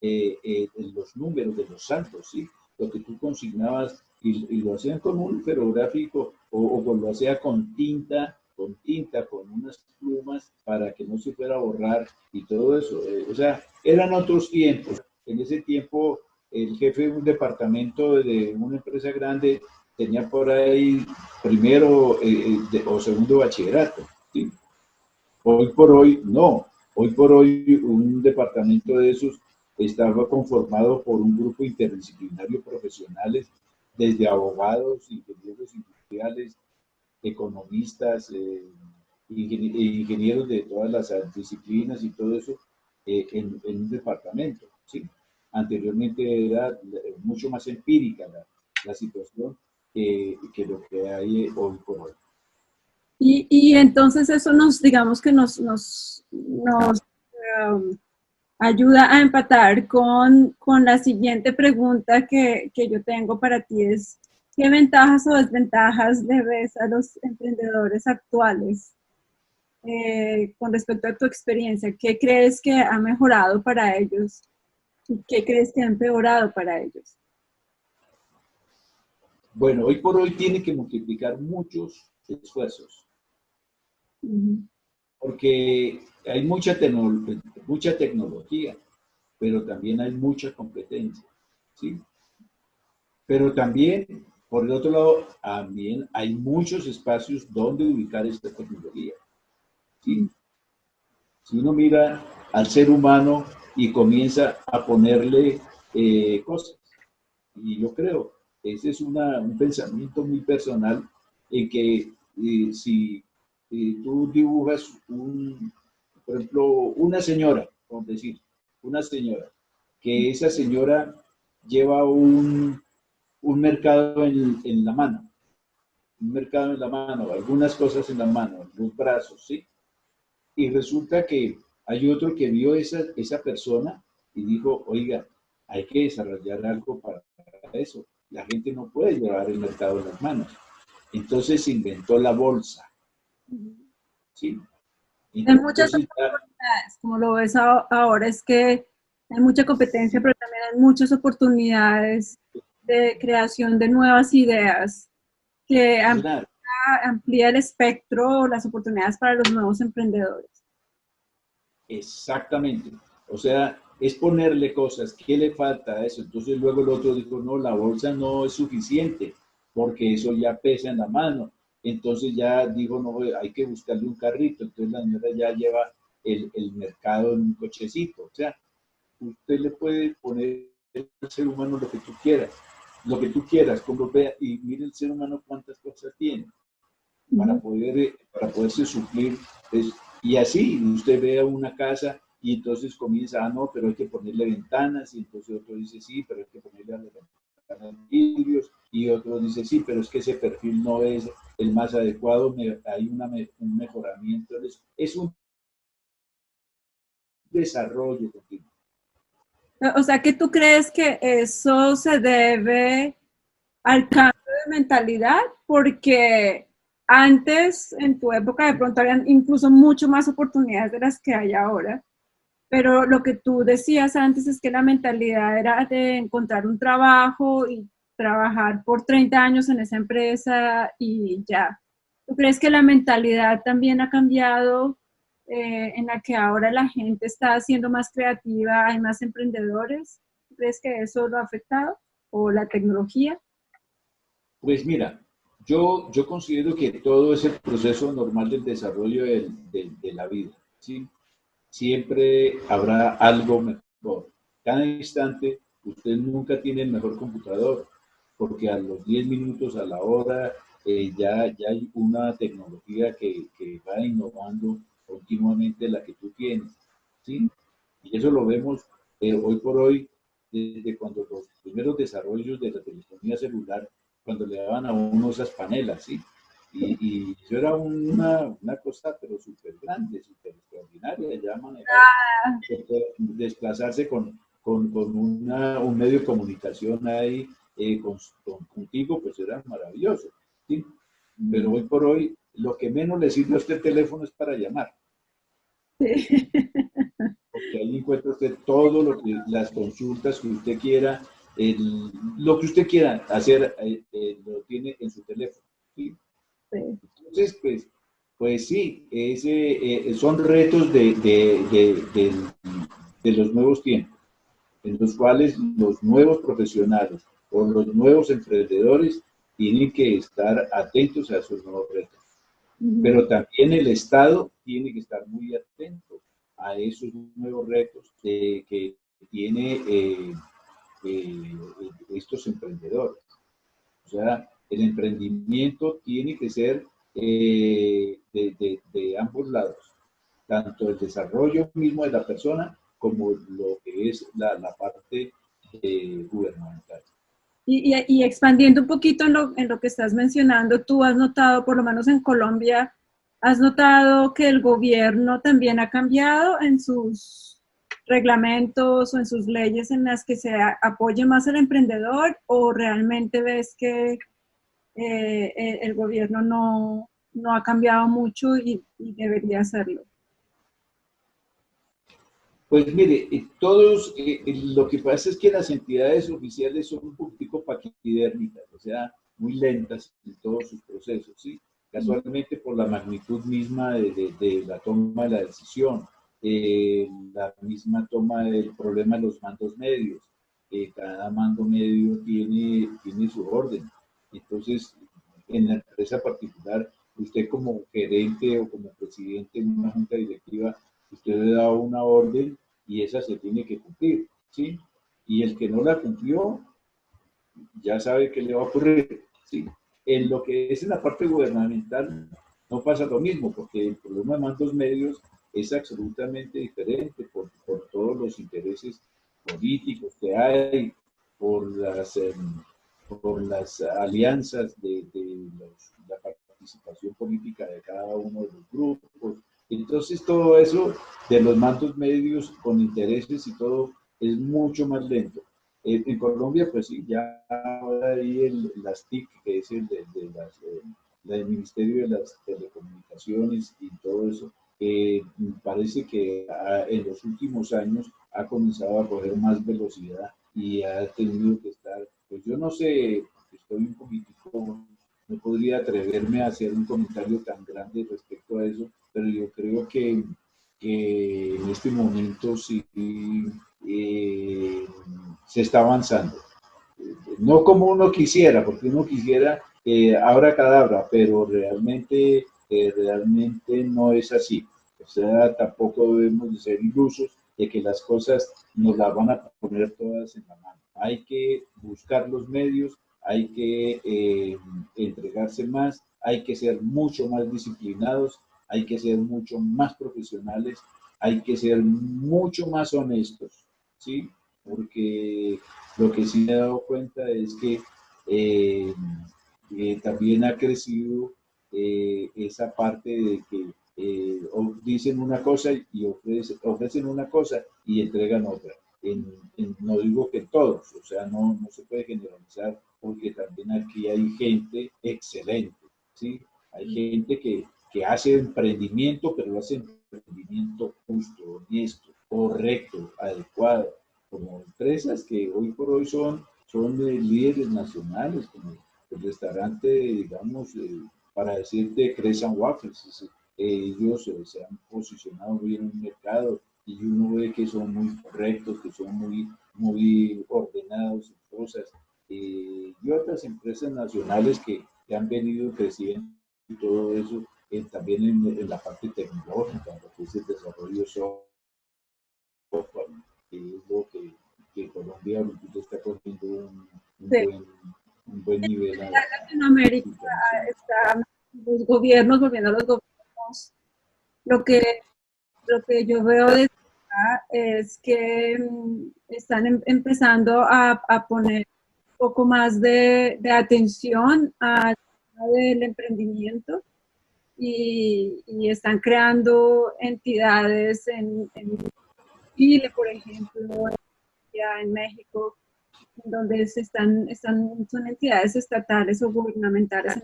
los números de los saldos, ¿sí? Lo que tú consignabas y lo hacían con un ferográfico o lo hacía con unas plumas para que no se fuera a borrar y todo eso. O sea, eran otros tiempos. En ese tiempo, el jefe de un departamento de una empresa grande tenía por ahí primero o segundo bachillerato, ¿sí? Hoy por hoy, no. Hoy por hoy un departamento de esos estaba conformado por un grupo interdisciplinario profesionales, desde abogados, ingenieros industriales, economistas, ingenieros de todas las disciplinas y todo eso en un departamento, ¿sí? Anteriormente era mucho más empírica la situación que lo que hay hoy por hoy. Y entonces eso nos, digamos que ayuda a empatar con la siguiente pregunta que yo tengo para ti es, ¿qué ventajas o desventajas le ves a los emprendedores actuales con respecto a tu experiencia? ¿Qué crees que ha mejorado para ellos? ¿Y qué crees que ha empeorado para ellos? Bueno, hoy por hoy tiene que multiplicar muchos esfuerzos, porque hay mucha tecnología, pero también hay mucha competencia, ¿sí? Pero también, por el otro lado, también hay muchos espacios donde ubicar esta tecnología, ¿sí? Si uno mira al ser humano y comienza a ponerle cosas, y yo creo, ese es un pensamiento muy personal en que si tú dibujas por ejemplo, una señora, por decir, una señora, que esa señora lleva un mercado en la mano, un mercado en la mano, algunas cosas en la mano, los brazos, ¿sí? Y resulta que hay otro que vio esa persona y dijo, oiga, hay que desarrollar algo para eso. La gente no puede llevar el mercado en las manos. Entonces se inventó la bolsa, ¿sí? Hay muchas Entonces ya, oportunidades, como lo ves ahora, es que hay mucha competencia, pero también hay muchas oportunidades de creación de nuevas ideas que claro, amplía el espectro, las oportunidades para los nuevos emprendedores. exactamente. O sea, es ponerle cosas, ¿qué le falta a eso? Entonces luego el otro dijo, no, la bolsa no es suficiente, porque eso ya pesa en la mano. Entonces ya dijo, no, hay que buscarle un carrito. Entonces la señora ya lleva el mercado en un cochecito. O sea, usted le puede poner al ser humano lo que tú quieras, como vea, y mire el ser humano cuántas cosas tiene para poderse suplir. Pues, y así usted ve una casa y entonces comienza, no, pero hay que ponerle ventanas, y entonces otro dice, sí, pero hay que ponerle a las ventanas vidrios, y otro dice, sí, pero es que ese perfil no es el más adecuado, hay un mejoramiento. Es un desarrollo continuo. O sea, que tú crees que eso se debe al cambio de mentalidad, porque antes, en tu época, de pronto habían incluso mucho más oportunidades de las que hay ahora. Pero lo que tú decías antes es que la mentalidad era de encontrar un trabajo y trabajar por 30 años en esa empresa y ya. ¿Tú crees que la mentalidad también ha cambiado en la que ahora la gente está siendo más creativa, hay más emprendedores? ¿Tú crees que eso lo ha afectado? ¿O la tecnología? Pues mira, yo considero que todo es el proceso normal del desarrollo de la vida, ¿sí? Siempre habrá algo mejor. Cada instante usted nunca tiene el mejor computador, porque a los 10 minutos, a la hora, ya hay una tecnología que va innovando continuamente la que tú tienes, ¿sí? Y eso lo vemos hoy por hoy, desde cuando los primeros desarrollos de la telefonía celular, cuando le daban a uno esas panelas, ¿sí? Y eso era una cosa, pero súper grande, súper extraordinaria, ya manera de desplazarse con un medio de comunicación ahí contigo, pues era maravilloso, ¿sí? Pero hoy por hoy, lo que menos le sirve a usted el teléfono es para llamar, Sí. porque ahí encuentra usted todo las consultas que usted quiera, lo que usted quiera hacer, lo tiene en su teléfono, ¿sí? Sí. Entonces, pues sí, son retos de los nuevos tiempos, en los cuales los nuevos profesionales o los nuevos emprendedores tienen que estar atentos a esos nuevos retos. Pero también el Estado tiene que estar muy atento a esos nuevos retos que tiene eh, estos emprendedores. O sea, el emprendimiento tiene que ser de ambos lados, tanto el desarrollo mismo de la persona como lo que es la parte gubernamental. Y expandiendo un poquito en lo que estás mencionando, tú has notado, por lo menos en Colombia, ¿has notado que el gobierno también ha cambiado en sus reglamentos o en sus leyes en las que se apoye más al emprendedor, o realmente ves que el gobierno no ha cambiado mucho y debería hacerlo? Pues mire, todos, lo que pasa es que las entidades oficiales son un poquitico paquidérmicas, o sea, muy lentas en todos sus procesos, ¿sí? Casualmente por la magnitud misma de la toma de la decisión, la misma toma del problema de los mandos medios, cada mando medio tiene su orden. Entonces, en la empresa particular, usted como gerente o como presidente de una junta directiva, usted le da una orden y esa se tiene que cumplir, ¿sí? Y el que no la cumplió, ya sabe qué le va a ocurrir, ¿sí? En lo que es en la parte gubernamental, no pasa lo mismo, porque el problema de mandos medios es absolutamente diferente por todos los intereses políticos que hay, por por las alianzas la participación política de cada uno de los grupos. Entonces todo eso de los mandos medios con intereses y todo es mucho más lento. En Colombia, pues sí, ya ahora hay las TIC, que es del Ministerio de las Telecomunicaciones y todo eso, parece que en los últimos años ha comenzado a coger más velocidad y ha tenido que estar, pues yo no sé, estoy un poquitico, no podría atreverme a hacer un comentario tan grande respecto a eso, pero yo creo que en este momento sí eh, se está avanzando. No como uno quisiera, porque uno quisiera abra cadabra, pero realmente no es así. O sea, tampoco debemos de ser ilusos de que las cosas nos las van a poner todas en la mano. Hay que buscar los medios, hay que entregarse más, hay que ser mucho más disciplinados, hay que ser mucho más profesionales, hay que ser mucho más honestos, ¿sí? Porque lo que sí me he dado cuenta es que eh, también ha crecido esa parte de que dicen una cosa y ofrecen una cosa y entregan otra. No digo que todos, o sea, no se puede generalizar porque también aquí hay gente excelente, ¿sí? Hay gente que hace emprendimiento, pero lo hace emprendimiento justo, honesto, correcto, adecuado, como empresas que hoy por hoy son líderes nacionales, como el restaurante, digamos, para decirte, Crescent Waffles. Ellos se han posicionado bien en el mercado y uno ve que son muy correctos, que son muy ordenados en cosas. Y otras empresas nacionales que han venido creciendo y todo eso, también en la parte tecnológica, lo que es el desarrollo de software, que es lo que Colombia ahorita está cogiendo Sí. un buen nivel Latinoamérica internacional. está los gobiernos volviendo a los gobiernos. Lo que, lo que yo veo de acá es que están empezando a poner un poco más de atención al tema del emprendimiento y están creando entidades en Chile, por ejemplo, ya en México, en donde son entidades estatales o gubernamentales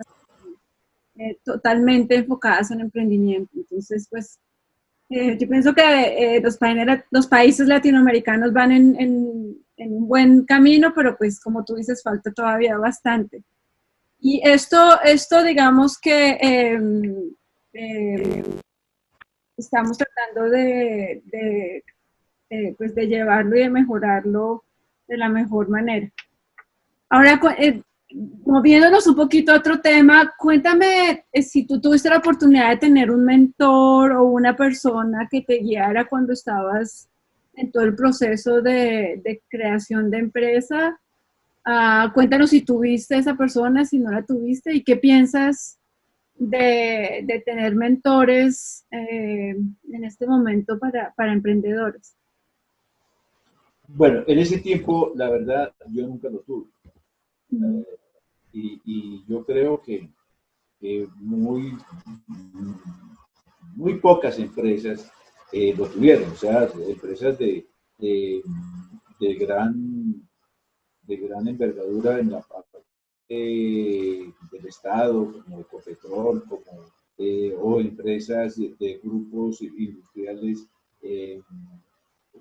totalmente enfocadas en emprendimiento. Entonces, pues, yo pienso que los países latinoamericanos van en un buen camino, pero pues, como tú dices, falta todavía bastante. Y esto digamos que eh, estamos tratando pues, de llevarlo y de mejorarlo de la mejor manera. Ahora, moviéndonos un poquito a otro tema, cuéntame si tú tuviste la oportunidad de tener un mentor o una persona que te guiara cuando estabas en todo el proceso de creación de empresa. Cuéntanos si tuviste esa persona, si no la tuviste, y qué piensas de tener mentores en este momento para emprendedores. Bueno, en ese tiempo, la verdad, yo nunca lo tuve. Ujú, Y yo creo que muy pocas empresas lo tuvieron, o sea, empresas de, de gran, de gran envergadura en la parte del Estado, como Ecopetrol, o empresas de grupos industriales eh,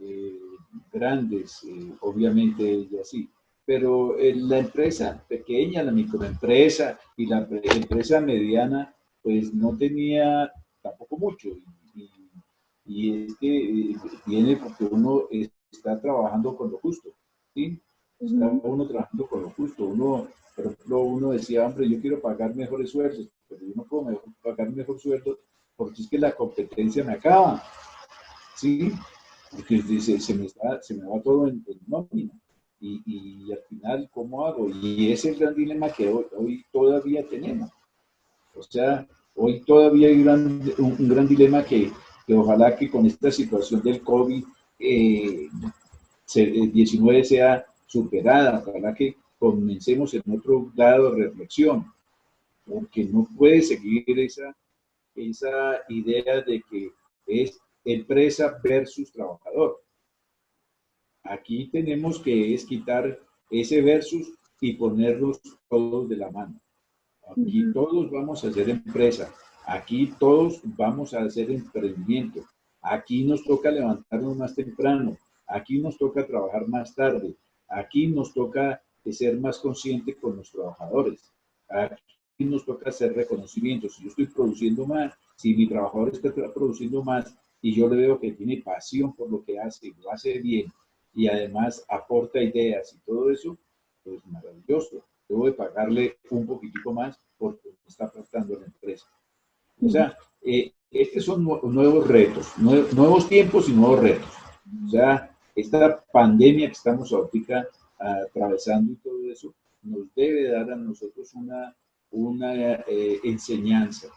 eh, grandes, obviamente y así. Pero la empresa pequeña, la microempresa y la empresa mediana, pues no tenía tampoco mucho. Y, y es que viene porque uno está trabajando con lo justo, ¿sí? Está ujú, uno trabajando con lo justo. Uno, por ejemplo, uno decía, hombre, yo quiero pagar mejores sueldos, pero yo no puedo pagar mejor sueldo porque es que la competencia me acaba, ¿sí? Porque dice, se me va todo en nómina. Y al final, ¿cómo hago? Y ese es el gran dilema que hoy todavía tenemos. O sea, hoy todavía hay un gran dilema que ojalá que con esta situación del COVID-19 sea superada. Ojalá que comencemos en otro grado de reflexión, porque no puede seguir esa idea de que es empresa versus trabajador. Aquí tenemos que es quitar ese versus y ponerlos todos de la mano. Aquí ujú. todos vamos a hacer empresa, aquí todos vamos a hacer emprendimiento, aquí nos toca levantarnos más temprano, aquí nos toca trabajar más tarde, aquí nos toca ser más conscientes con los trabajadores, aquí nos toca hacer reconocimientos. Si yo estoy produciendo más, si mi trabajador está produciendo más y yo le veo que tiene pasión por lo que hace, lo hace bien y además aporta ideas y todo eso, pues maravilloso. Debo de pagarle un poquitico más porque me está aportando la empresa. O sea, estos son nuevos retos, nuevos tiempos y nuevos retos. O sea, esta pandemia que estamos ahorita atravesando y todo eso, nos debe dar a nosotros una enseñanza,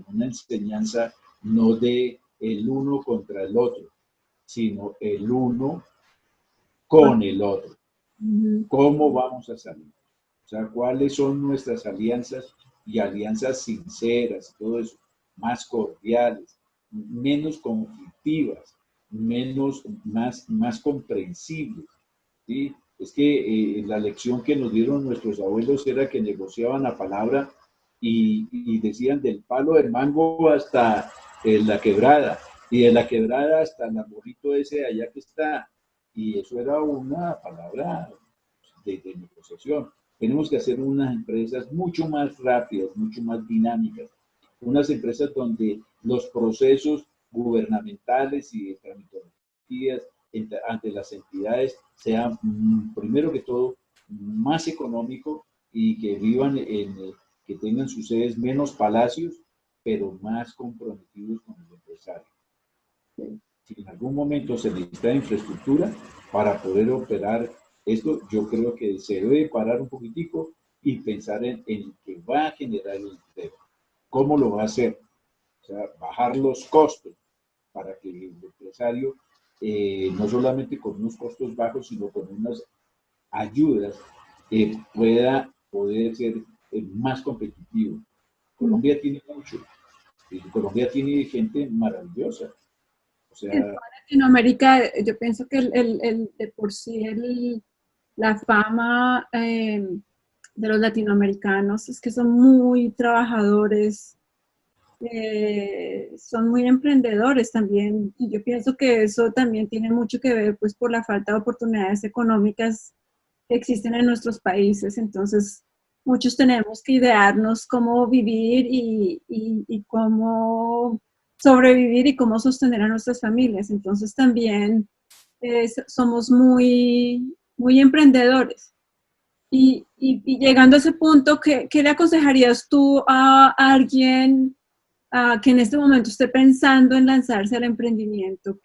una enseñanza no de el uno contra el otro, sino el uno con el otro. Ujú. ¿Cómo vamos a salir? O sea, ¿cuáles son nuestras alianzas y alianzas sinceras y todo eso? Más cordiales, menos conflictivas, más comprensibles, ¿sí? Es que la lección que nos dieron nuestros abuelos era que negociaban a palabra y decían del palo del mango hasta la quebrada y de la quebrada hasta el arbolito ese de allá que está. Y eso era una palabra de negociación. Tenemos que hacer unas empresas mucho más rápidas, mucho más dinámicas, unas empresas donde los procesos gubernamentales y de tramitologías ante las entidades sean, primero que todo, más económico y que vivan que tengan sus sedes menos palacios, pero más comprometidos con el empresario. Si en algún momento se necesita infraestructura para poder operar esto, yo creo que se debe parar un poquitico y pensar en que va a generar el empleo. ¿Cómo lo va a hacer? O sea, bajar los costos para que el empresario, no solamente con unos costos bajos, sino con unas ayudas, pueda poder ser más competitivo. Mm. Colombia tiene mucho, y Colombia tiene gente maravillosa. O En sea, toda Latinoamérica, yo pienso que de por sí la fama de los latinoamericanos es que son muy trabajadores, son muy emprendedores también. Y yo pienso que eso también tiene mucho que ver pues por la falta de oportunidades económicas que existen en nuestros países. Entonces, muchos tenemos que idearnos cómo vivir y cómo sobrevivir y cómo sostener a nuestras familias. Entonces, también somos muy emprendedores. Y llegando a ese punto, ¿qué le aconsejarías tú a alguien que en este momento esté pensando en lanzarse al emprendimiento?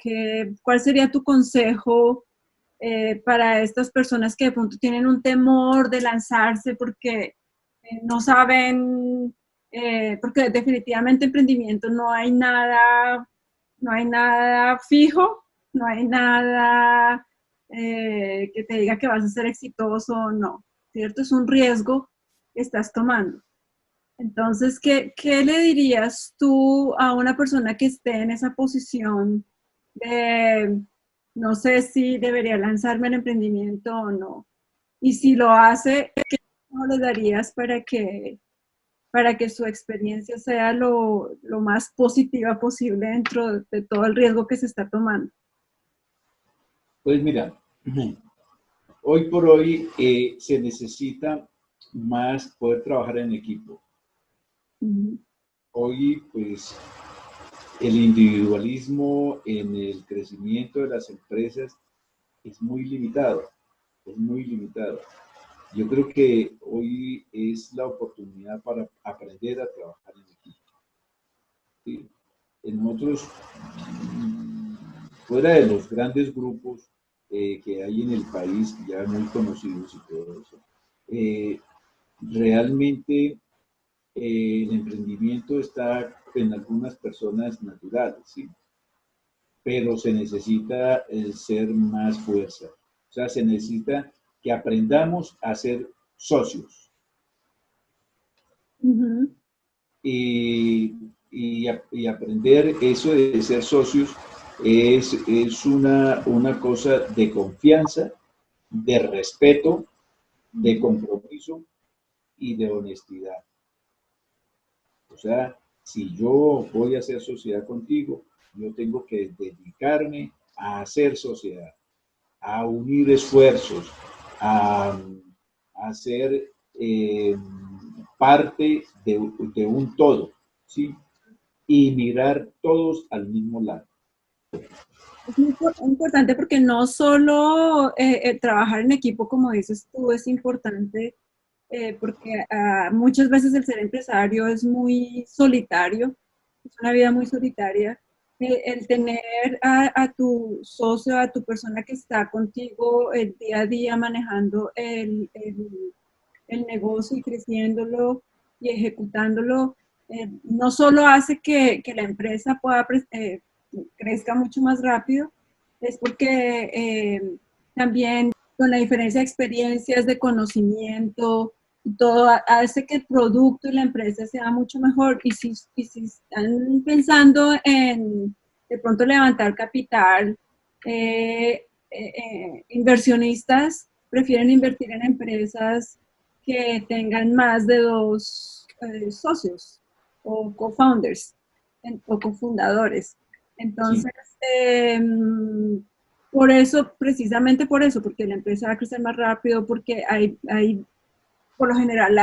¿Cuál sería tu consejo para estas personas que de pronto tienen un temor de lanzarse porque no saben, porque definitivamente emprendimiento no hay nada fijo, no hay nada que te diga que vas a ser exitoso o no, ¿cierto? Es un riesgo que estás tomando. Entonces, ¿qué le dirías tú a una persona que esté en esa posición de no sé si debería lanzarme al emprendimiento o no? Y si lo hace, ¿qué consejo le darías para que su experiencia sea lo más positiva posible dentro de todo el riesgo que se está tomando? Pues mira, hoy por hoy se necesita más poder trabajar en equipo. Ujú, Hoy, pues, el individualismo en el crecimiento de las empresas es muy limitado, es muy limitado. Yo creo que hoy es la oportunidad para aprender a trabajar en equipo. ¿Sí? En otros, fuera de los grandes grupos que hay en el país, ya muy conocidos y todo eso, eh, realmente el emprendimiento está en algunas personas naturales, ¿sí? Pero se necesita ser más fuerza. O sea, se necesita que aprendamos a ser socios ujú, y, y aprender eso de ser socios es una cosa de confianza, de respeto, de compromiso y de honestidad. O sea, si yo voy a hacer sociedad contigo, yo tengo que dedicarme a hacer sociedad, a unir esfuerzos, a, a ser parte de un todo, ¿sí? Y mirar todos al mismo lado. Es muy importante porque no solo trabajar en equipo, como dices tú, es importante porque muchas veces el ser empresario es muy solitario, es una vida muy solitaria. El tener a tu socio, a tu persona que está contigo el día a día manejando el negocio y creciéndolo y ejecutándolo, no solo hace que la empresa pueda crezca mucho más rápido, es porque también con la diferencia de experiencias, de conocimiento, todo hace que el producto y la empresa sea mucho mejor. Y si están pensando en de pronto levantar capital, inversionistas prefieren invertir en empresas que tengan más de dos socios o co-founders o cofundadores. Sí, Entonces, eh, por eso, precisamente por eso, porque la empresa va a crecer más rápido, porque hay por lo general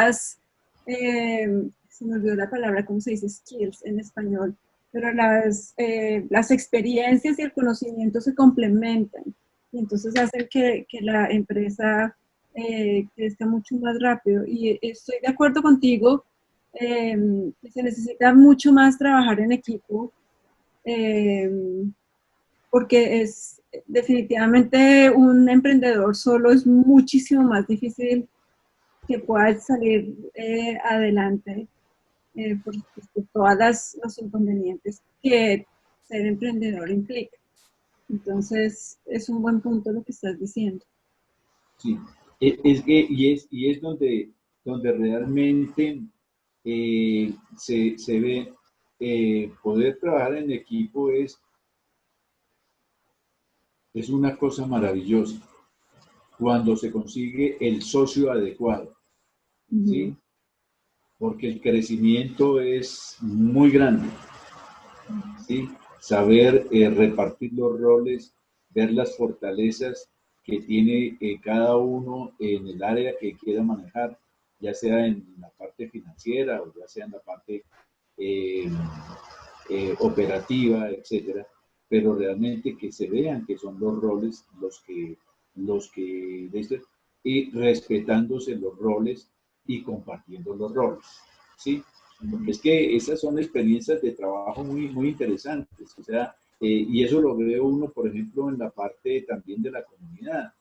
se me olvidó la palabra, ¿cómo se dice? Skills en español, pero las experiencias y el conocimiento se complementan y entonces hacen que la empresa crezca mucho más rápido. Y estoy de acuerdo contigo, que se necesita mucho más trabajar en equipo, eh, porque es definitivamente un emprendedor solo es muchísimo más difícil que pueda salir adelante por todas los inconvenientes que ser emprendedor implica. Entonces, es un buen punto lo que estás diciendo. sí. Y es donde realmente se ve poder trabajar en equipo es una cosa maravillosa cuando se consigue el socio adecuado, Ujú. ¿sí? Porque el crecimiento es muy grande, ¿sí? Saber repartir los roles, ver las fortalezas que tiene cada uno en el área que quiera manejar, ya sea en la parte financiera o ya sea en la parte eh, operativa, etcétera, pero realmente que se vean que son los roles los que y respetándose los roles y compartiendo los roles, ¿sí? Porque es que esas son experiencias de trabajo muy interesantes, o sea, y eso lo veo uno, por ejemplo, en la parte también de la comunidad.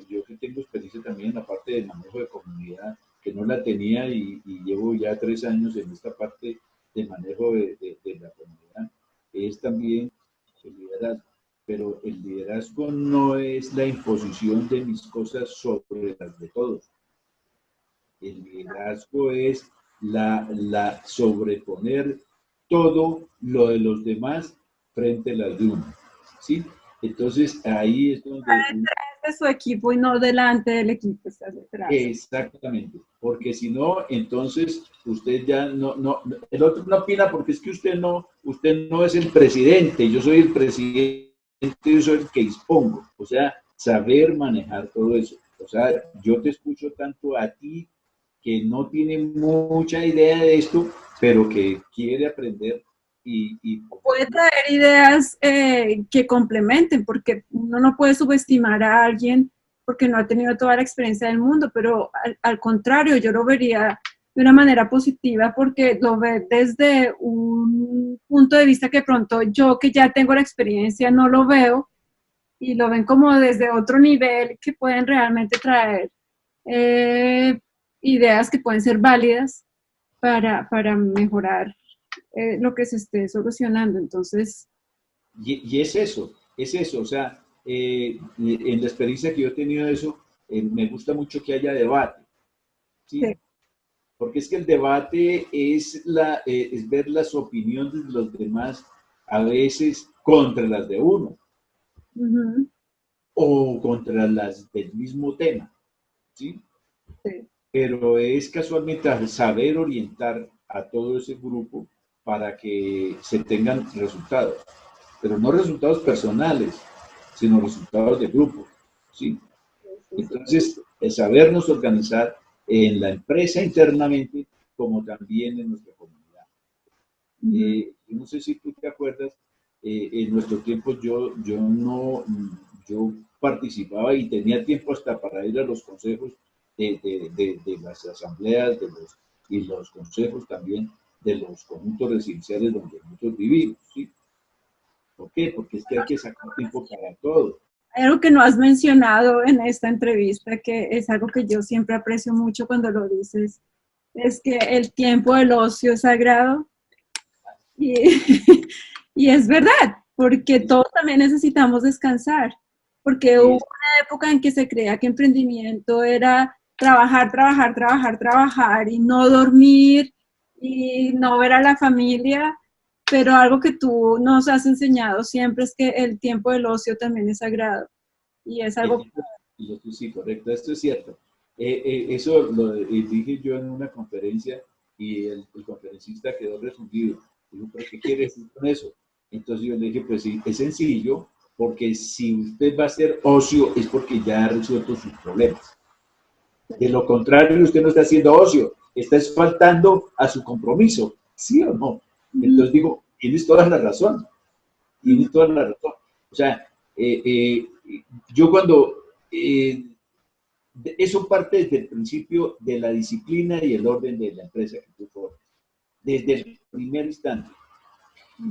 Yo que tengo experiencia también en la parte de manejo de comunidad, que no la tenía y llevo ya 3 años en esta parte de manejo de la comunidad, es también el liderazgo. Pero el liderazgo no es la imposición de mis cosas sobre las de todos. El liderazgo es la sobreponer todo lo de los demás frente a las de uno, ¿sí? Entonces ahí es donde De su equipo y no delante del equipo, estás detrás. exactamente, porque si no, entonces usted ya el otro no opina porque es que usted no es el presidente, yo soy el presidente, yo soy el que dispongo, o sea, saber manejar todo eso, o sea, yo te escucho tanto a ti que no tiene mucha idea de esto, pero que quiere aprender por Puede ejemplo, traer ideas que complementen, porque uno no puede subestimar a alguien porque no ha tenido toda la experiencia del mundo, pero al contrario, yo lo vería de una manera positiva porque lo ve desde un punto de vista que pronto yo que ya tengo la experiencia no lo veo y lo ven como desde otro nivel que pueden realmente traer eh, ideas que pueden ser válidas para mejorar lo que se esté solucionando. Entonces, y es eso, o sea, en la experiencia que yo he tenido de eso, me gusta mucho que haya debate, ¿sí? sí. Porque es que el debate es ver las opiniones de los demás a veces contra las de uno Uh-huh. o contra las del mismo tema, ¿sí? Sí. Pero es casualmente saber orientar a todo ese grupo para que se tengan resultados, pero no resultados personales, sino resultados de grupo, ¿sí? Sí, sí. Entonces, el sabernos organizar en la empresa internamente como también en nuestra comunidad. Uh-huh. Yo no sé si tú te acuerdas, en nuestro tiempo yo participaba y tenía tiempo hasta para ir a los consejos de las asambleas y los consejos también de los conjuntos residenciales donde nosotros vivimos, ¿sí? ¿Por qué? Porque es que hay que sacar tiempo para todo. Hay algo que no has mencionado en esta entrevista, que es algo que yo siempre aprecio mucho cuando lo dices, es que el tiempo del ocio es sagrado y, y es verdad, porque todos también necesitamos descansar, porque hubo Es, una época en que se creía que emprendimiento era trabajar, trabajar, trabajar, trabajar y no dormir y no ver a la familia, pero algo que tú nos has enseñado siempre es que el tiempo del ocio también es sagrado y es el algo. tipo, sí, correcto, esto es cierto. Eso lo dije yo en una conferencia y el conferencista quedó refundido. Dijo, ¿pero qué quiere decir con eso? Entonces yo le dije, pues sí, es sencillo, porque si usted va a hacer ocio es porque ya ha resuelto sus problemas. De lo contrario, usted no está haciendo ocio, está faltando a su compromiso, ¿sí o no? Entonces digo, tienes toda la razón, tienes toda la razón. O sea, eh, eh, yo cuando eso parte desde el principio de la disciplina y el orden de la empresa que tú formas, desde el primer instante.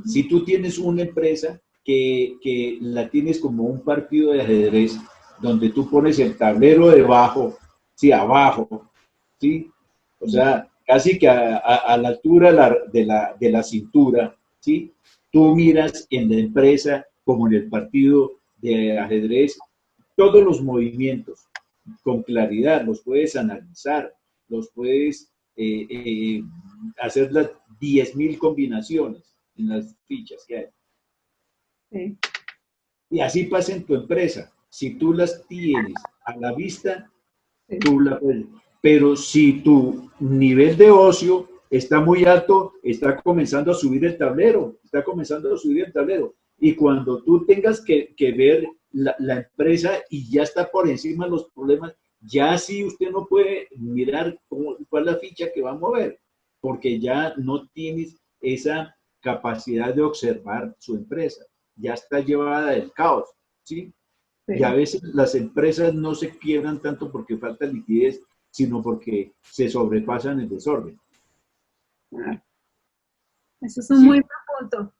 Si tú tienes una empresa que la tienes como un partido de ajedrez, donde tú pones el tablero debajo, sí, abajo, sí, o sea, casi que a la altura de la cintura, sí, tú miras en la empresa como en el partido de ajedrez todos los movimientos con claridad, los puedes analizar, los puedes hacer las 10.000 combinaciones en las fichas que hay. Sí. Y así pasa en tu empresa. Si tú las tienes a la vista, Sí. tú la puedes. Pero si tu nivel de ocio está muy alto, está comenzando a subir el tablero, está comenzando a subir el tablero. Y cuando tú tengas que ver la empresa y ya está por encima de los problemas, ya sí usted no puede mirar cuál es la ficha que va a mover, porque ya no tienes esa capacidad de observar su empresa, ya está llevada del caos, ¿sí? Y a veces las empresas no se quiebran tanto porque falta liquidez, sino porque se sobrepasan el desorden. Eso es un muy buen punto.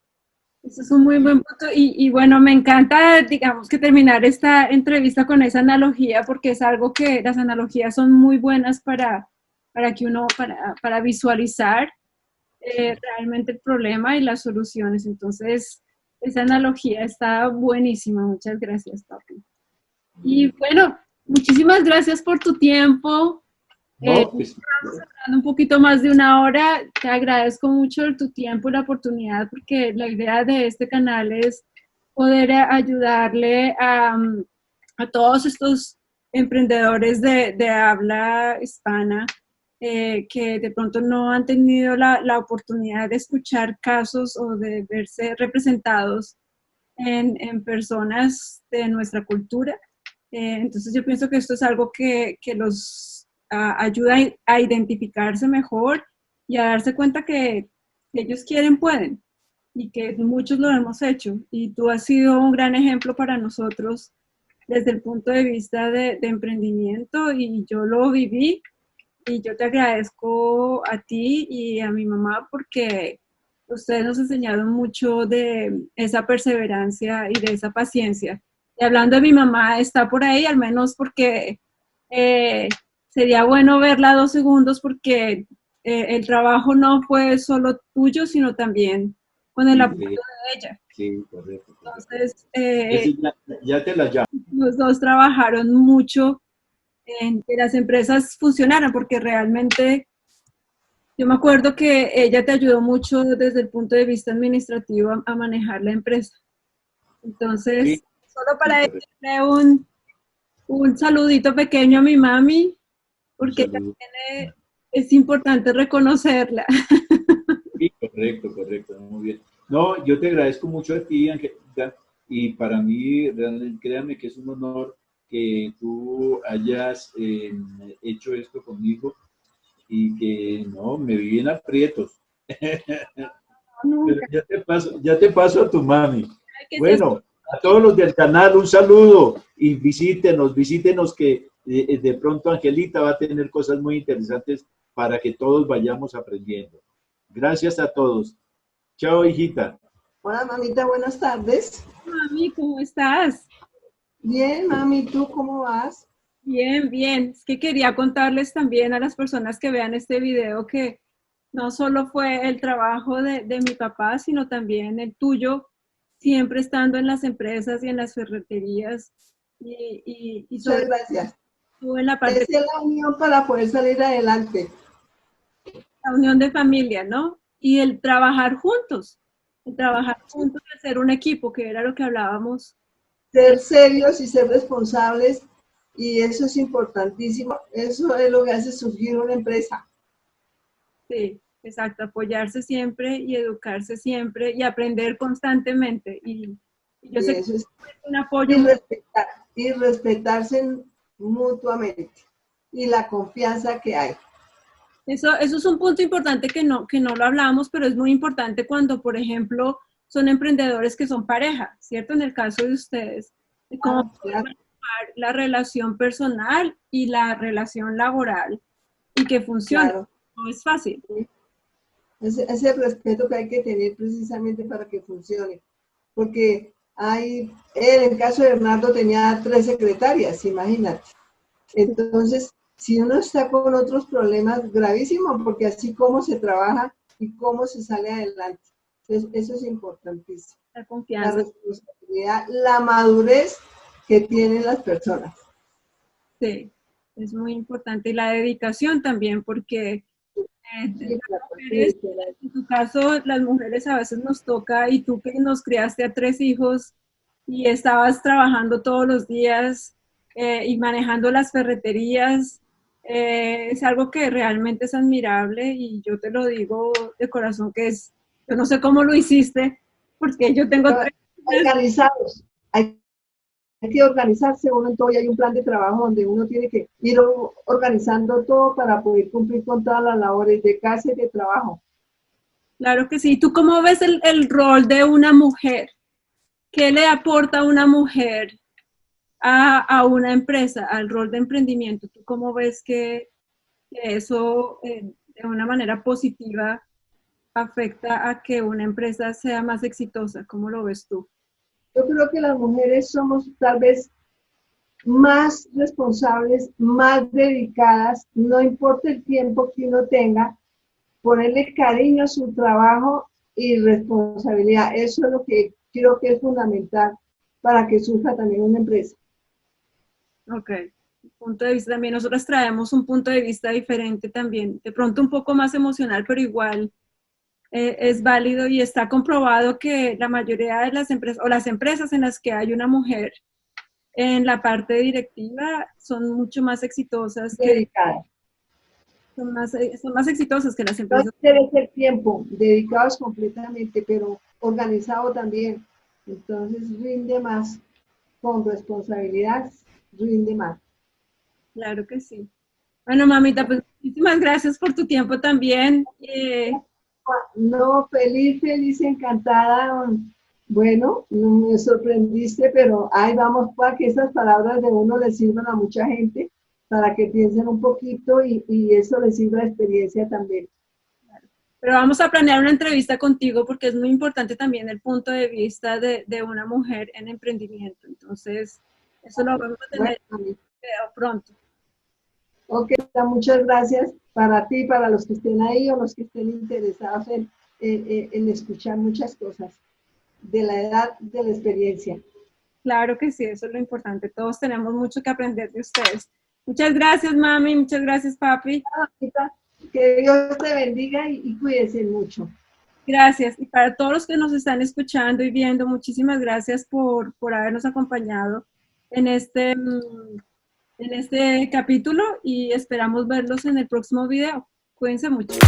Eso es un muy buen punto y bueno, me encanta, digamos, que terminar esta entrevista con esa analogía porque es algo que las analogías son muy buenas para que uno, para visualizar realmente el problema y las soluciones. Entonces, esa analogía está buenísima. Muchas gracias, papi. Y bueno, muchísimas gracias por tu tiempo. No, pues, Estamos hablando un poquito más de una hora. Te agradezco mucho tu tiempo y la oportunidad porque la idea de este canal es poder ayudarle a todos estos emprendedores de habla hispana que de pronto no han tenido la oportunidad de escuchar casos o de verse representados en personas de nuestra cultura. Entonces yo pienso que esto es algo que los ayuda a identificarse mejor y a darse cuenta que ellos quieren, pueden, y que muchos lo hemos hecho. Y tú has sido un gran ejemplo para nosotros desde el punto de vista de emprendimiento y yo lo viví y yo te agradezco a ti y a mi mamá porque ustedes nos enseñaron mucho de esa perseverancia y de esa paciencia. Y hablando de mi mamá, está por ahí, al menos porque eh, sería bueno verla 2 segundos porque el trabajo no fue solo tuyo, sino también con el apoyo sí, de ella. sí, correcto. Entonces, Ya te la llamo. los dos trabajaron mucho en que las empresas funcionaran, porque realmente yo me acuerdo que ella te ayudó mucho desde el punto de vista administrativo a manejar la empresa. Entonces, Sí, solo sí, para correcto. decirle un saludito pequeño a mi mami, Un porque saludo. también es importante reconocerla. Sí, correcto, correcto, muy bien. No, yo te agradezco mucho a ti, Angélica, y para mí, realmente, créame que es un honor que tú hayas hecho esto conmigo y que no, me vi en aprietos. Pero Nunca. ya te paso a tu mami. Hay que ser Bueno, a todos los del canal un saludo y visítenos que de pronto Angelita va a tener cosas muy interesantes para que todos vayamos aprendiendo. Gracias a todos. Chao, hijita. Hola, mamita, buenas tardes. mami, ¿cómo estás? Bien, mami, ¿tú cómo vas? Bien, bien. Es que quería contarles también a las personas que vean este video que no solo fue el trabajo de mi papá, sino también el tuyo, siempre estando en las empresas y en las ferreterías y Muchas sobre gracias. todo en la parte Esa es la unión para poder salir adelante. de la unión de familia, ¿no? Y el trabajar juntos, el ser un equipo, que era lo que hablábamos. Ser serios y ser responsables, y eso es importantísimo. Eso es lo que hace surgir una empresa. Sí, exacto, apoyarse siempre y educarse siempre y aprender constantemente. Y yo Y sé que eso es, es un apoyo muy. y respetarse mutuamente. Y la confianza que hay. Eso es un punto importante que no lo hablamos, pero es muy importante cuando, por ejemplo, son emprendedores que son pareja, ¿cierto? En el caso de ustedes, de cómo poder Claro, manejar la relación personal y la relación laboral y que funcione. claro. No es fácil. Es el respeto que hay que tener precisamente para que funcione. Porque él, en el caso de Bernardo, tenía 3 secretarias, imagínate. Entonces, si uno está con otros problemas gravísimos, porque así como se trabaja y cómo se sale adelante. Entonces, eso es importantísimo. La La confianza. responsabilidad, la madurez que tienen las personas. Sí, es muy importante. Y la dedicación también, porque Sí, las claro, mujeres, sí, claro. en tu caso, las mujeres a veces nos toca, y tú que nos criaste a 3 hijos y estabas trabajando todos los días y manejando las ferreterías, es algo que realmente es admirable y yo te lo digo de corazón que yo no sé cómo lo hiciste, porque yo tengo 3 hijas. Organizados. Hay que organizarse uno en todo y hay un plan de trabajo donde uno tiene que ir organizando todo para poder cumplir con todas las labores de casa y de trabajo. Claro que sí. ¿Tú cómo ves el rol de una mujer? ¿Qué le aporta a una mujer a una empresa, al rol de emprendimiento? ¿Tú cómo ves que eso de una manera positiva afecta a que una empresa sea más exitosa? ¿Cómo lo ves tú? Yo creo que las mujeres somos tal vez más responsables, más dedicadas, no importa el tiempo que uno tenga, ponerle cariño a su trabajo y responsabilidad. Eso es lo que creo que es fundamental para que surja también una empresa. Ok, punto de vista también. Nosotros traemos un punto de vista diferente también, de pronto un poco más emocional, pero igual es válido y está comprobado que la mayoría de las empresas o las empresas en las que hay una mujer en la parte directiva son mucho más exitosas Dedicadas. son más exitosas que las No empresas. debe ser tiempo, dedicados completamente, pero organizado también. Entonces rinde más, con responsabilidad, rinde más. Claro que sí. Bueno, mamita, pues muchísimas gracias por tu tiempo también. No, feliz, feliz, encantada. Bueno, me sorprendiste, pero ahí vamos para que esas palabras de uno le sirvan a mucha gente, para que piensen un poquito y eso les sirva de experiencia también. Pero vamos a planear una entrevista contigo porque es muy importante también el punto de vista de una mujer en emprendimiento. Entonces, eso lo vamos a tener Bueno, pronto. ok, muchas gracias para ti, para los que estén ahí o los que estén interesados en escuchar muchas cosas de la edad, de la experiencia. Claro que sí, eso es lo importante. Todos tenemos mucho que aprender de ustedes. Muchas gracias, mami. Muchas gracias, papi. Que Dios te bendiga y cuídense mucho. Gracias. Y para todos los que nos están escuchando y viendo, muchísimas gracias por habernos acompañado en este capítulo y esperamos verlos en el próximo video. Cuídense mucho.